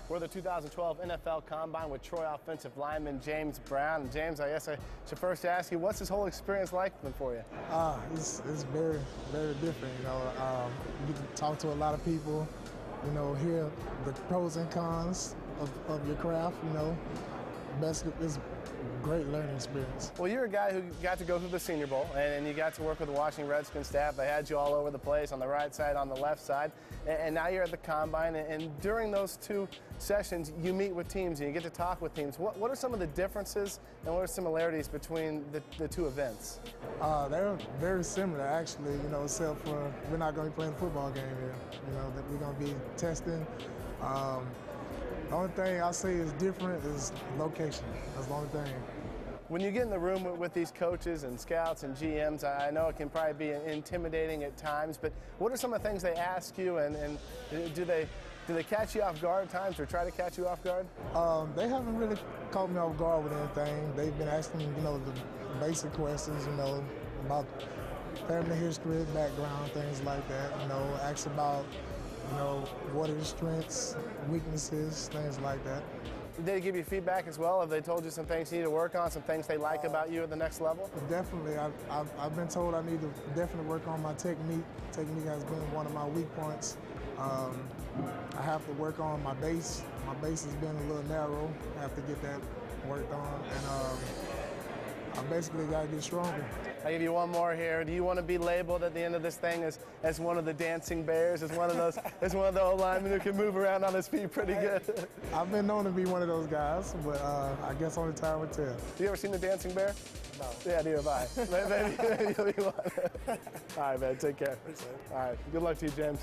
We're the 2012 NFL Combine with Troy offensive lineman James Brown. And James, I guess I should first ask you, what's this whole experience like for you? It's very, very different. You know, you can talk to a lot of people, you know, hear the pros and cons of your craft, you know. It's a great learning experience. Well, you're a guy who got to go through the Senior Bowl, and you got to work with the Washington Redskins staff. They had you all over the place, on the right side, on the left side, and now you're at the Combine. And during those 2 sessions, you meet with teams and you get to talk with teams. What are some of the differences and what are similarities between the 2 events? They're very similar, actually, you know, except for we're not going to be playing a football game here. You know, that we're going to be testing. The only thing I say is different is location. That's the only thing. When you get in the room with these coaches and scouts and GMs, I know it can probably be intimidating at times, but what are some of the things they ask you, and do they catch you off guard at times or try to catch you off guard? They haven't really caught me off guard with anything. They've been asking, you know, the basic questions, you know, about family history, background, things like that, you know, ask about, you know, what are your strengths, weaknesses, things like that. Did they give you feedback as well? Have they told you some things you need to work on, some things they like about you at the next level? Definitely. I've been told I need to definitely work on my technique. Technique has been one of my weak points. I have to work on my base. My base has been a little narrow. I have to get that worked on. And I basically got to get stronger. I'll give you one more here. Do you want to be labeled at the end of this thing as one of the dancing bears, as one of the old linemen who can move around on his feet pretty good? I've been known to be one of those guys, but I guess only time will tell. Have you ever seen the dancing bear? No. Yeah, neither have I. Maybe you'll be one. All right, man, take care. All right, good luck to you, James.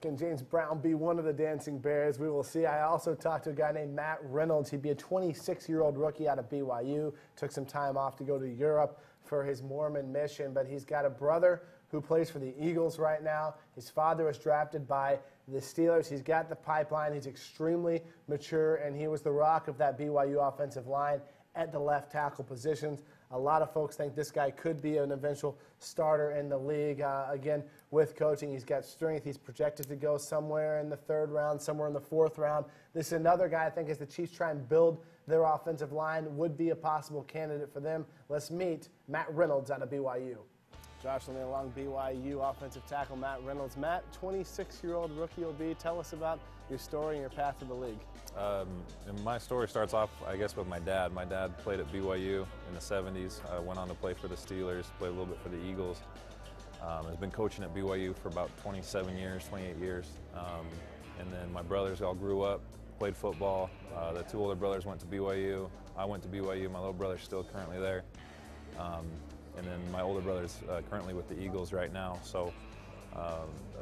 Can James Brown be one of the dancing bears? We will see. I also talked to a guy named Matt Reynolds. He'd be a 26-year-old rookie out of BYU. Took some time off to go to Europe for his Mormon mission, but he's got a brother who plays for the Eagles right now. His father was drafted by the Steelers. He's got the pipeline. He's extremely mature, and he was the rock of that BYU offensive line at the left tackle positions. A lot of folks think this guy could be an eventual starter in the league. Again, with coaching, he's got strength. He's projected to go somewhere in the 3rd round, somewhere in the 4th round. This is another guy I think as the Chiefs try and build their offensive line would be a possible candidate for them. Let's meet Matt Reynolds out of BYU. Josh Lynn along BYU offensive tackle Matt Reynolds. Matt, 26-year-old rookie you'll be. Tell us about your story and your path to the league. And my story starts off, I guess, with my dad. My dad played at BYU in the 70s, went on to play for the Steelers, played a little bit for the Eagles. Has been coaching at BYU for about 27 years, 28 years. And then my brothers all grew up, played football. The 2 older brothers went to BYU. I went to BYU. My little brother's still currently there. And then my older brother's currently with the Eagles right now. So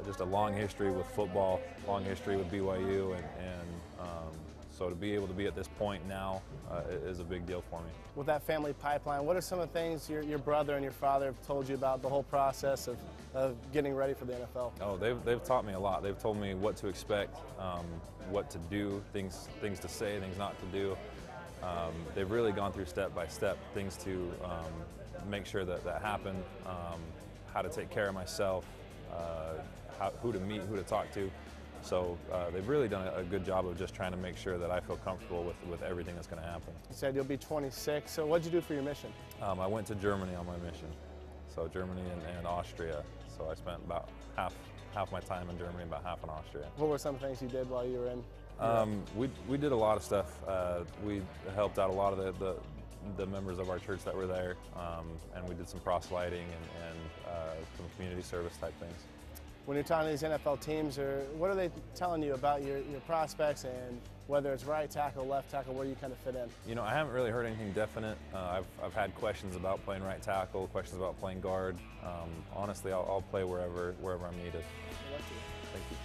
just a long history with football, long history with BYU, and so to be able to be at this point now is a big deal for me. With that family pipeline, what are some of the things your brother and your father have told you about the whole process of getting ready for the NFL? Oh, they've taught me a lot. They've told me what to expect, what to do, things to say, things not to do. They've really gone through step by step things to make sure that happen, how to take care of myself, who to meet, who to talk to. So they've really done a good job of just trying to make sure that I feel comfortable with everything that's going to happen. You said you'll be 26, so what'd you do for your mission? I went to Germany on my mission, so Germany and Austria. So I spent about half my time in Germany, about half in Austria. What were some things you did while you were in? We did a lot of stuff. We helped out a lot of the members of our church that were there, and we did some proselyting and some community service type things. When you're talking to these NFL teams, what are they telling you about your prospects, and whether it's right tackle, left tackle, where you kind of fit in? You know, I haven't really heard anything definite. I've had questions about playing right tackle, questions about playing guard. Honestly, I'll play wherever I'm needed. Thank you.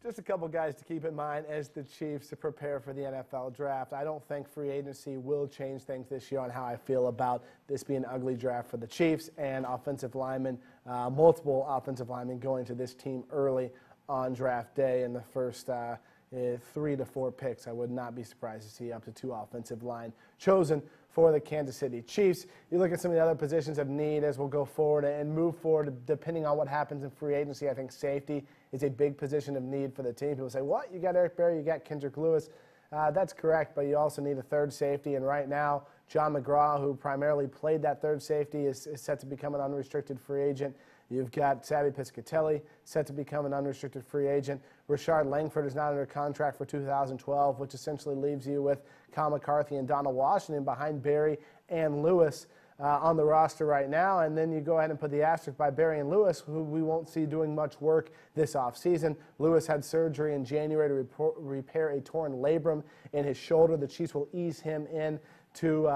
Just a couple guys to keep in mind as the Chiefs prepare for the NFL draft. I don't think free agency will change things this year on how I feel about this being an ugly draft for the Chiefs and offensive linemen, multiple offensive linemen going to this team early on draft day in the first 3 to 4 picks. I would not be surprised to see up to 2 offensive line chosen for the Kansas City Chiefs. You look at some of the other positions of need as we'll go forward and move forward depending on what happens in free agency. I think safety is a big position of need for the team. People say, what? You got Eric Berry, you got Kendrick Lewis. That's correct, but you also need a third safety, and right now John McGraw, who primarily played that third safety, is set to become an unrestricted free agent. You've got Savvy Piscatelli set to become an unrestricted free agent. Rashard Langford is not under contract for 2012, which essentially leaves you with Kyle McCarthy and Donald Washington behind Berry and Lewis on the roster right now. And then you go ahead and put the asterisk by Berry and Lewis, who we won't see doing much work this offseason. Lewis had surgery in January to repair a torn labrum in his shoulder. The Chiefs will ease him in to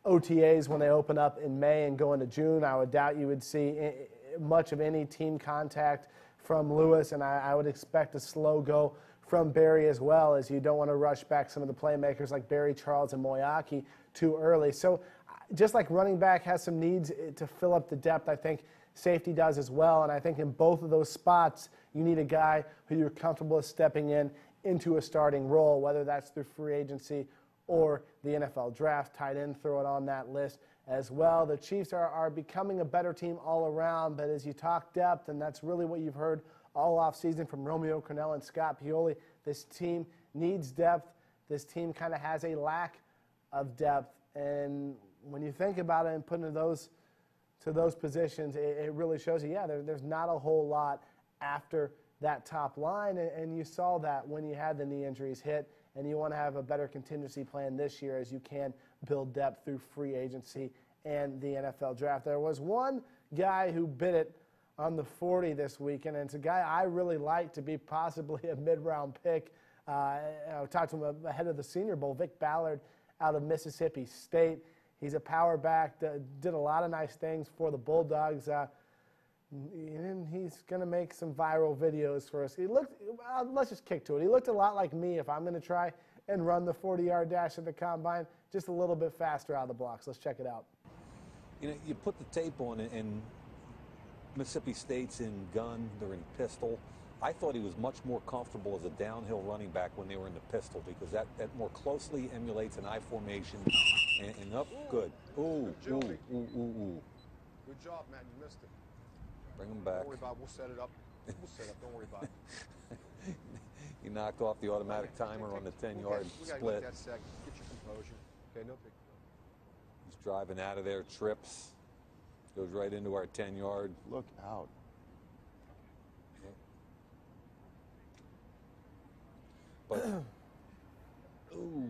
OTAs when they open up in May and go into June. I would doubt you would see much of any team contact from Lewis, and I would expect a slow go from Berry as well, as you don't want to rush back some of the playmakers like Barry Charles and Moyaki too early. So just like running back has some needs to fill up the depth, I think safety does as well, and I think in both of those spots you need a guy who you're comfortable stepping into a starting role, whether that's through free agency or the NFL draft. Tight end, throw it on that list as well. The Chiefs are becoming a better team all around, but as you talk depth, and that's really what you've heard all offseason from Romeo Crennel and Scott Pioli, this team needs depth. This team kind of has a lack of depth, and when you think about it and put into those positions, it really shows you, yeah, there's not a whole lot after that top line, and you saw that when you had the knee injuries hit, and you want to have a better contingency plan this year as you can build depth through free agency and the NFL draft. There was one guy who bit it on the 40 this weekend, and it's a guy I really like to be possibly a mid-round pick. I talked to him ahead of the Senior Bowl, Vic Ballard out of Mississippi State. He's a power back, did a lot of nice things for the Bulldogs. And he's going to make some viral videos for us. He looked, let's just kick to it. He looked a lot like me if I'm going to try and run the 40-yard dash at the combine, just a little bit faster out of the blocks. Let's check it out. You know, you put the tape on it, and Mississippi State's in gun, they're in pistol. I thought he was much more comfortable as a downhill running back when they were in the pistol, because that more closely emulates an I formation. And up, good. Ooh. Good job, man. You missed it. Bring him back. Don't worry about it. We'll set it up. We'll set it up. Don't worry about it. He knocked off the automatic timer on the 10-yard split. We got that sec. Get your composure. Okay, no big deal. He's driving out of there, trips, goes right into our 10-yard. Look out. But, ooh.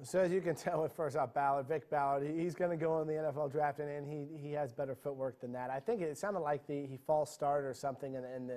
So as you can tell with first off Ballard, Vic Ballard, he's going to go in the NFL draft, and he has better footwork than that. I think it sounded like he false started or something, and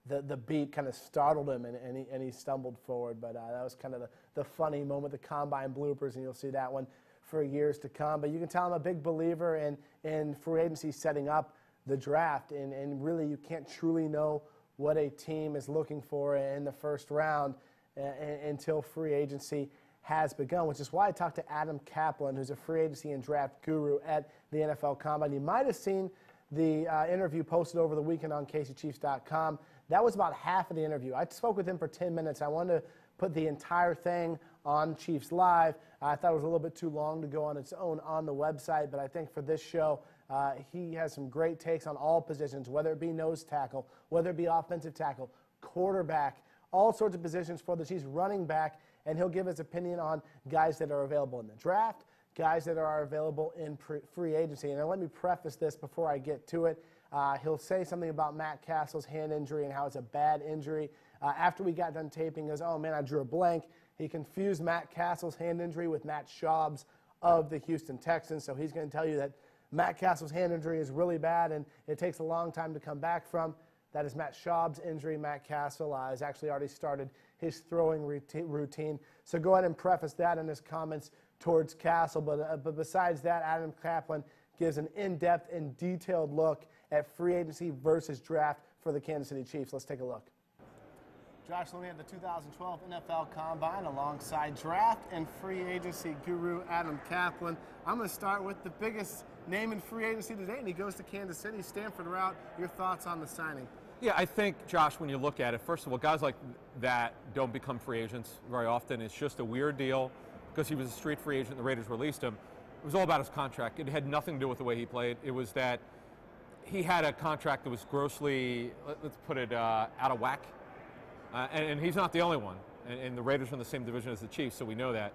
the beat kind of startled him, and he stumbled forward. But that was kind of the funny moment, the combine bloopers, and you'll see that one for years to come. But you can tell I'm a big believer in free agency setting up the draft, and really you can't truly know what a team is looking for in the first round until free agency has begun, which is why I talked to Adam Kaplan, who's a free agency and draft guru at the NFL Combine. You might have seen the interview posted over the weekend on KCChiefs.com. That was about half of the interview. I spoke with him for 10 minutes. I wanted to put the entire thing on Chiefs Live. I thought it was a little bit too long to go on its own on the website, but I think for this show, he has some great takes on all positions, whether it be nose tackle, whether it be offensive tackle, quarterback, all sorts of positions for the Chiefs, running back, and he'll give his opinion on guys that are available in the draft, guys that are available in free agency. And now let me preface this before I get to it. He'll say something about Matt Castle's hand injury and how it's a bad injury. After we got done taping, he goes, oh, man, I drew a blank. He confused Matt Castle's hand injury with Matt Schaub's of the Houston Texans. So he's going to tell you that Matt Castle's hand injury is really bad and it takes a long time to come back from. That is Matt Schaub's injury. Matt Castle has actually already started his throwing routine. So go ahead and preface that in his comments towards Castle. But besides that, Adam Kaplan gives an in-depth and detailed look at free agency versus draft for the Kansas City Chiefs. Let's take a look. Josh, looking at the 2012 NFL Combine alongside draft and free agency guru Adam Kaplan. I'm going to start with the biggest name in free agency today, and he goes to Kansas City. Stanford route, your thoughts on the signing? Yeah, I think, Josh, when you look at it, first of all, guys like that don't become free agents very often. It's just a weird deal because he was a street free agent. The Raiders released him. It was all about his contract. It had nothing to do with the way he played. It was that he had a contract that was grossly, let's put it, out of whack. And he's not the only one. And the Raiders are in the same division as the Chiefs, so we know that.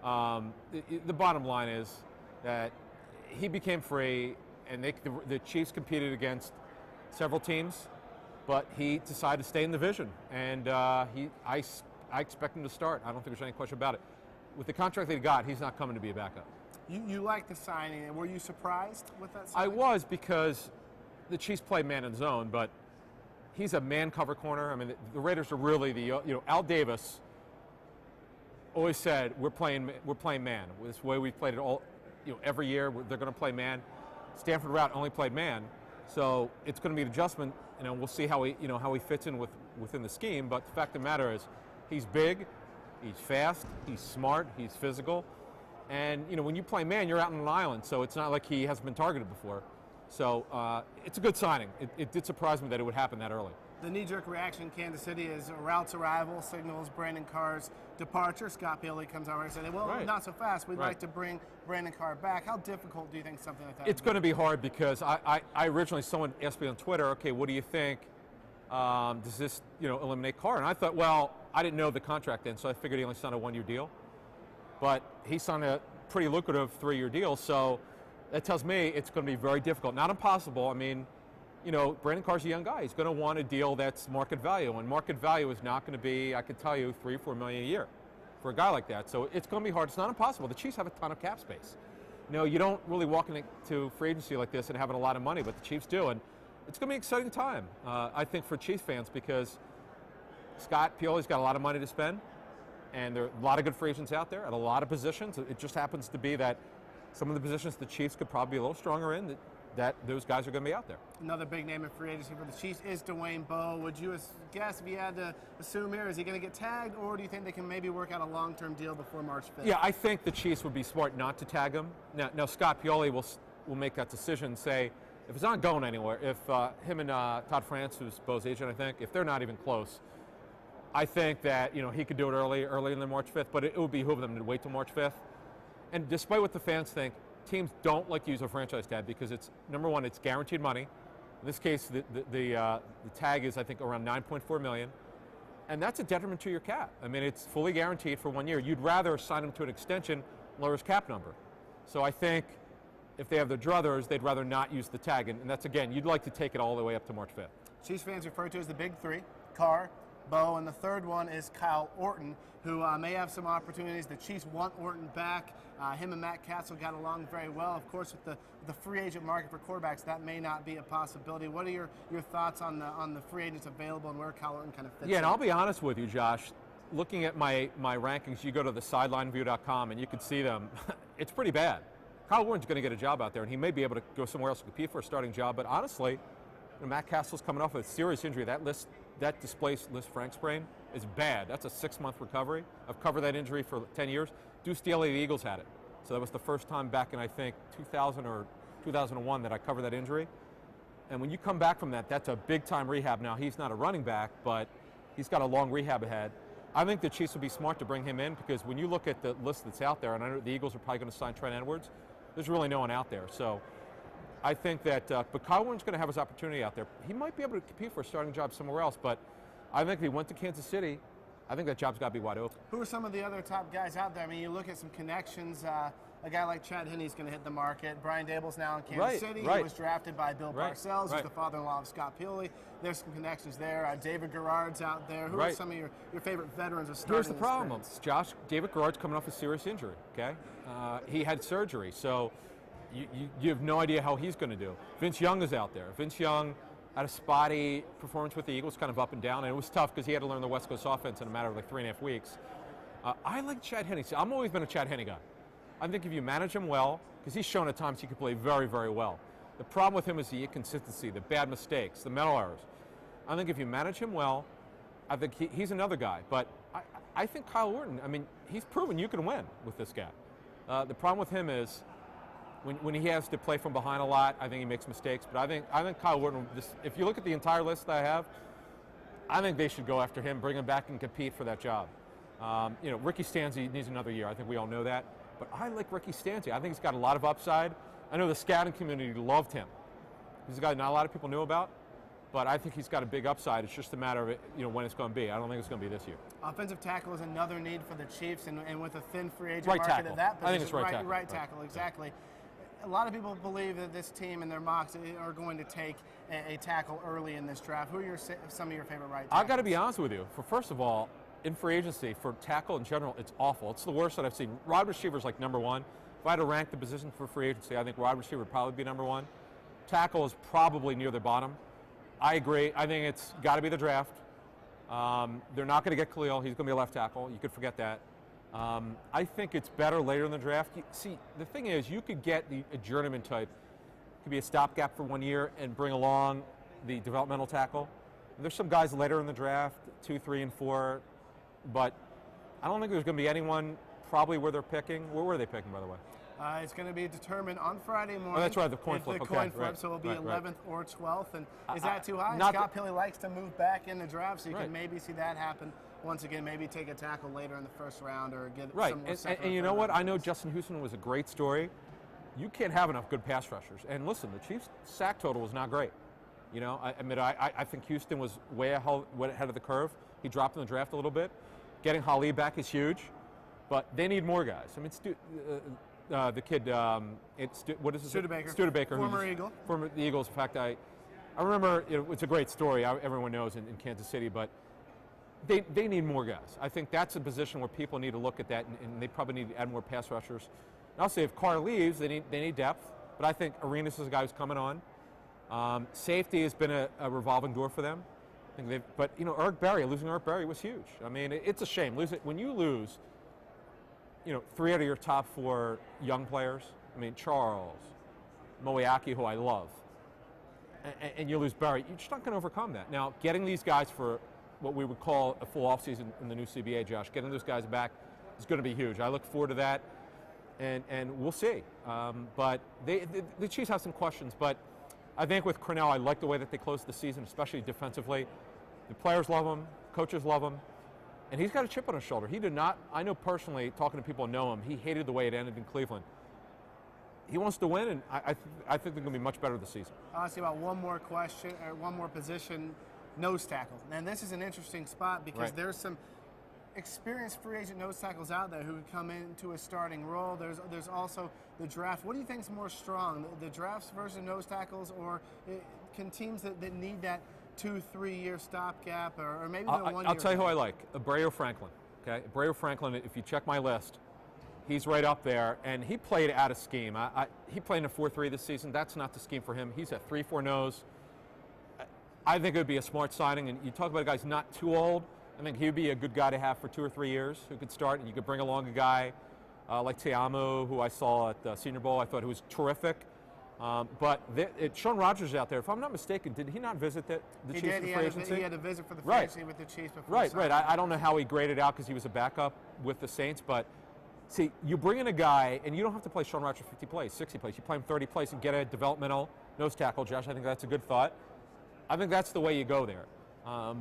The bottom line is that he became free, and the Chiefs competed against several teams, but he decided to stay in the division. And I expect him to start. I don't think there's any question about it. With the contract that he got, he's not coming to be a backup. You like the signing, and were you surprised with that signing? I was, because the Chiefs play man in zone, but he's a man cover corner. I mean, the Raiders are really Al Davis always said we're playing man. This way we've played it all, every year. They're going to play man. Stanford route only played man, so it's going to be an adjustment. We'll see how he fits in within the scheme. But the fact of the matter is, he's big, he's fast, he's smart, he's physical, and when you play man, you're out on an island, so it's not like he hasn't been targeted before. So it's a good signing. It did surprise me that it would happen that early. The knee-jerk reaction in Kansas City is routes arrival signals Brandon Carr's departure. Scott Pioli comes out and says, well, not so fast. We'd like to bring Brandon Carr back. How difficult do you think something like that It's going to be hard, because I originally, someone asked me on Twitter, okay, what do you think? Does this eliminate Carr? And I thought, well, I didn't know the contract then, so I figured he only signed a one-year deal. But he signed a pretty lucrative 3-year deal, so that tells me it's going to be very difficult. Not impossible. I mean, Brandon Carr's a young guy. He's going to want a deal that's market value, and market value is not going to be, I can tell you, $3-4 million a year for a guy like that. So it's going to be hard. It's not impossible. The Chiefs have a ton of cap space. You don't really walk into free agency like this and having a lot of money, but the Chiefs do, and it's going to be an exciting time, I think, for Chiefs fans, because Scott Pioli's got a lot of money to spend, and there are a lot of good free agents out there at a lot of positions. It just happens to be that some of the positions the Chiefs could probably be a little stronger in, that those guys are going to be out there. Another big name in free agency for the Chiefs is Dwayne Bowe. Would you guess, if you had to assume here, is he going to get tagged, or do you think they can maybe work out a long-term deal before March 5th? Yeah, I think the Chiefs would be smart not to tag him. Now Scott Pioli will make that decision and say, if it's not going anywhere, if him and Todd France, who's Bowe's agent, I think, if they're not even close, I think that he could do it early in the March 5th, but it would behoove them to wait till March 5th. And despite what the fans think, teams don't like to use a franchise tag because it's, number one, it's guaranteed money. In this case, the tag is, I think, around $9.4 million, and that's a detriment to your cap. I mean, it's fully guaranteed for 1 year. You'd rather sign him to an extension, lower his cap number. So I think if they have their druthers, they'd rather not use the tag, and that's, again, you'd like to take it all the way up to March 5th. Chiefs fans refer to as the Big Three: Carr, Bowe, and the third one is Kyle Orton, who may have some opportunities. The Chiefs want Orton back. Him and Matt Castle got along very well. Of course, with the free agent market for quarterbacks, that may not be a possibility. What are your thoughts on the free agents available and where Kyle Orton kind of fits in? And I'll be honest with you, Josh. Looking at my rankings, you go to the sidelineview.com and you can see them. It's pretty bad. Kyle Orton's going to get a job out there, and he may be able to go somewhere else to compete for a starting job. But honestly, Matt Castle's coming off a serious injury. That displaced Lisfranc sprain is bad. That's a 6-month recovery. I've covered that injury for 10 years. Deuce Staley, the Eagles had it. So that was the first time back in, I think, 2000 or 2001 that I covered that injury. And when you come back from that, that's a big-time rehab. Now, he's not a running back, but he's got a long rehab ahead. I think the Chiefs would be smart to bring him in, because when you look at the list that's out there, and I know the Eagles are probably going to sign Trent Edwards, there's really no one out there. So I think that, but Kyle Orton's going to have his opportunity out there. He might be able to compete for a starting job somewhere else, but I think if he went to Kansas City, I think that job's got to be wide open. Who are some of the other top guys out there? I mean, you look at some connections. a guy like Chad Henne is going to hit the market. Brian Dable's now in Kansas City. He was drafted by Bill Parcells, who's the father-in-law of Scott Pioli. There's some connections there. David Garrard's out there. Who are some of your favorite veterans of starting? Here's the problem, Josh. David Garrard's coming off a serious injury, okay? He had surgery, so you have no idea how he's going to do. Vince Young is out there. Vince Young had a spotty performance with the Eagles, kind of up and down, and it was tough because he had to learn the West Coast offense in a matter of like 3.5 weeks. I like Chad Henne. See, I've always been a Chad Henne guy. I think if you manage him well, because he's shown at times he can play very, very well. The problem with him is the inconsistency, the bad mistakes, the mental errors. I think if you manage him well, I think he's another guy. But I think Kyle Orton, I mean, he's proven you can win with this guy. The problem with him is when he has to play from behind a lot, I think he makes mistakes. But I think Kyle Orton, if you look at the entire list that I have, I think they should go after him, bring him back and compete for that job. Ricky Stanzi needs another year. I think we all know that. But I like Ricky Stanzi. I think he's got a lot of upside. I know the scouting community loved him. He's a guy not a lot of people knew about, but I think he's got a big upside. It's just a matter of when it's going to be. I don't think it's going to be this year. Offensive tackle is another need for the Chiefs, and with a thin free agent market tackle. At that position. I think it's right tackle. Right tackle, exactly. A lot of people believe that this team and their mocks are going to take a tackle early in this draft. Who are some of your favorite right tackles? I've got to be honest with you. First of all, in free agency, for tackle in general, it's awful. It's the worst that I've seen. Wide receiver is like number one. If I had to rank the position for free agency, I think wide receiver would probably be number one. Tackle is probably near the bottom. I agree. I think it's got to be the draft. They're not going to get Khalil. He's going to be a left tackle. You could forget that. I think it's better later in the draft. See, the thing is, you could get a journeyman type. It could be a stopgap for 1 year and bring along the developmental tackle. There's some guys later in the draft, 2, 3, and 4, but I don't think there's going to be anyone probably where they're picking. Where were they picking, by the way? It's going to be determined on Friday morning. Oh, that's right, the coin flip. The coin flip, so it'll be 11th or 12th. And is that too high? Scott Pioli likes to move back in the draft, so you can maybe see that happen once again. Maybe take a tackle later in the first round or get some more second. And you know what? I know Justin Houston was a great story. You can't have enough good pass rushers. And listen, the Chiefs' sack total was not great. I think Houston was way ahead of the curve. He dropped in the draft a little bit. Getting Hali back is huge, but they need more guys. I mean, the kid, what is his name? Studebaker. Studebaker. Former Eagle. Former the Eagles. In fact, I remember, it's a great story. Everyone knows in Kansas City, but they need more guys. I think that's a position where people need to look at that, and they probably need to add more pass rushers. And I'll say if Carr leaves, they need depth, but I think Arenas is a guy who's coming on. Safety has been a revolving door for them. But Eric Berry, losing Eric Berry was huge. I mean, it's a shame. When you lose, 3 out of your top 4 young players. I mean, Charles, Moeaki, who I love, and you lose Berry, you're just not going to overcome that. Now, getting these guys for what we would call a full offseason in the new CBA, Josh, getting those guys back is going to be huge. I look forward to that, and we'll see. But the Chiefs have some questions, but I think with Crennel, I like the way that they closed the season, especially defensively. The players love him, coaches love him, and he's got a chip on his shoulder. He did not, I know personally, talking to people who know him, he hated the way it ended in Cleveland. He wants to win, and I think they're going to be much better this season. I'll ask you about one more question, or one more position, nose tackle. And this is an interesting spot because there's some experienced free agent nose tackles out there who could come into a starting role. There's also the draft. What do you think is more strong, the drafts versus nose tackles, or can teams that need that 2-3 year stopgap, or maybe the 1 year? I'll tell you who I like, Abreu Franklin. Okay, Abreu Franklin, if you check my list, he's right up there, and he played out of scheme. He played in a 4-3 this season. That's not the scheme for him. He's a 3-4 nose. I think it would be a smart signing, and you talk about a guy who's not too old. I think he would be a good guy to have for 2 or 3 years who could start, and you could bring along a guy like Te'amu, who I saw at the Senior Bowl. I thought he was terrific. But Sean Rogers out there, if I'm not mistaken, did he not visit the Chiefs for free agency? He had a visit for the free agency with the Chiefs before. Right. I don't know how he graded out because he was a backup with the Saints, but see, you bring in a guy, and you don't have to play Sean Rogers 50 plays, 60 plays. You play him 30 plays and get a developmental nose tackle, Josh. I think that's a good thought. I think that's the way you go there.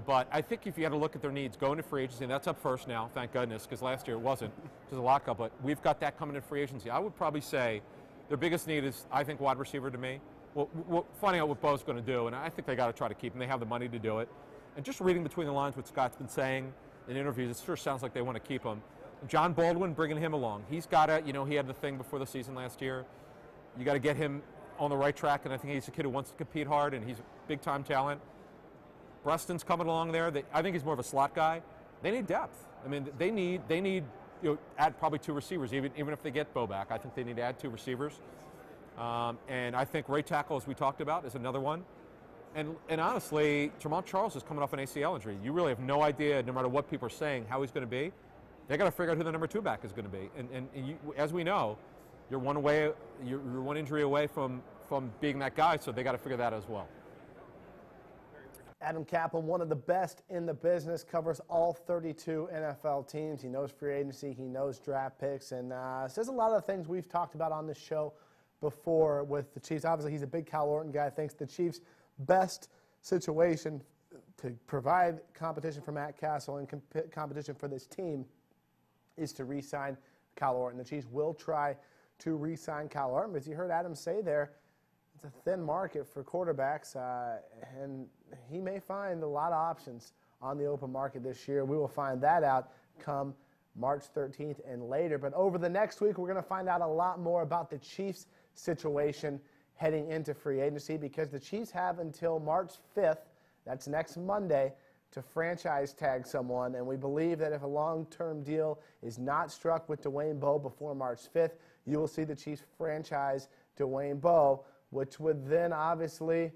But I think if you had to look at their needs, going to free agency, and that's up first now, thank goodness, because last year it wasn't. There's a lockup, but we've got that coming in free agency. I would probably say their biggest need is, I think, wide receiver to me. Well, we're finding out what Bo's going to do, and I think they got to try to keep him. They have the money to do it. And just reading between the lines what Scott's been saying in interviews, it sure sounds like they want to keep him. John Baldwin, bringing him along. He's got to, he had the thing before the season last year. You got to get him on the right track, and I think he's a kid who wants to compete hard, and he's a big-time talent. Preston's coming along there. I think he's more of a slot guy. They need depth. I mean, they need add probably 2 receivers, even if they get Bo back. I think they need to add 2 receivers. And I think right tackle, as we talked about, is another one. And honestly, Tremont Charles is coming off an ACL injury. You really have no idea, no matter what people are saying, how he's going to be. They got to figure out who the number 2 back is going to be. And you, as we know, you're one injury away from being that guy, so they got to figure that out as well. Adam Kaplan, one of the best in the business, covers all 32 NFL teams. He knows free agency, he knows draft picks, and says a lot of the things we've talked about on this show before with the Chiefs. Obviously, he's a big Kyle Orton guy. Thinks the Chiefs' best situation to provide competition for Matt Castle and competition for this team is to re-sign Kyle Orton. The Chiefs will try to re-sign Kyle Orton. As you heard Adam say there, it's a thin market for quarterbacks, and he may find a lot of options on the open market this year. We will find that out come March 13th and later. But over the next week, we're going to find out a lot more about the Chiefs' situation heading into free agency, because the Chiefs have until March 5th, that's next Monday, to franchise tag someone. And we believe that if a long-term deal is not struck with Dwayne Bowe before March 5th, you will see the Chiefs franchise Dwayne Bowe, which would then obviously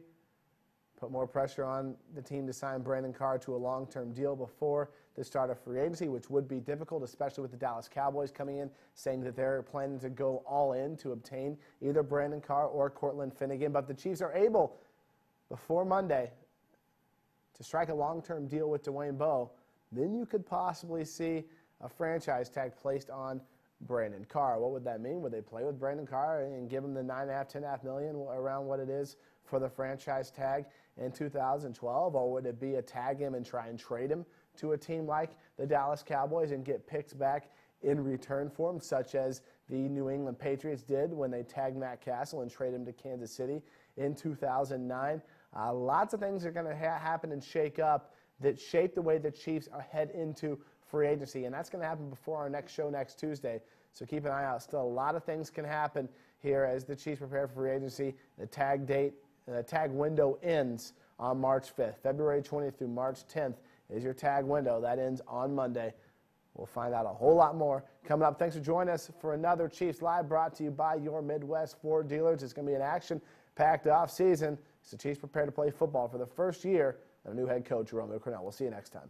put more pressure on the team to sign Brandon Carr to a long-term deal before the start of free agency, which would be difficult, especially with the Dallas Cowboys coming in, saying that they're planning to go all in to obtain either Brandon Carr or Cortland Finnegan. But the Chiefs are able, before Monday, to strike a long-term deal with Dwayne Bowe. Then you could possibly see a franchise tag placed on Brandon Carr. What would that mean? Would they play with Brandon Carr and give him the $9.5, $10.5 million around what it is for the franchise tag in 2012? Or would it be a tag him and try and trade him to a team like the Dallas Cowboys and get picks back in return for him, such as the New England Patriots did when they tagged Matt Castle and traded him to Kansas City in 2009? Lots of things are going to happen and shake up that shape the way the Chiefs head into free agency, and that's going to happen before our next show next Tuesday. So keep an eye out. Still, a lot of things can happen here as the Chiefs prepare for free agency. The tag window ends on March 5th. February 20th through March 10th is your tag window. That ends on Monday. We'll find out a whole lot more coming up. Thanks for joining us for another Chiefs Live, brought to you by your Midwest Ford dealers. It's going to be an action-packed offseason as the Chiefs prepare to play football for the first year of new head coach Romeo Crennel. We'll see you next time.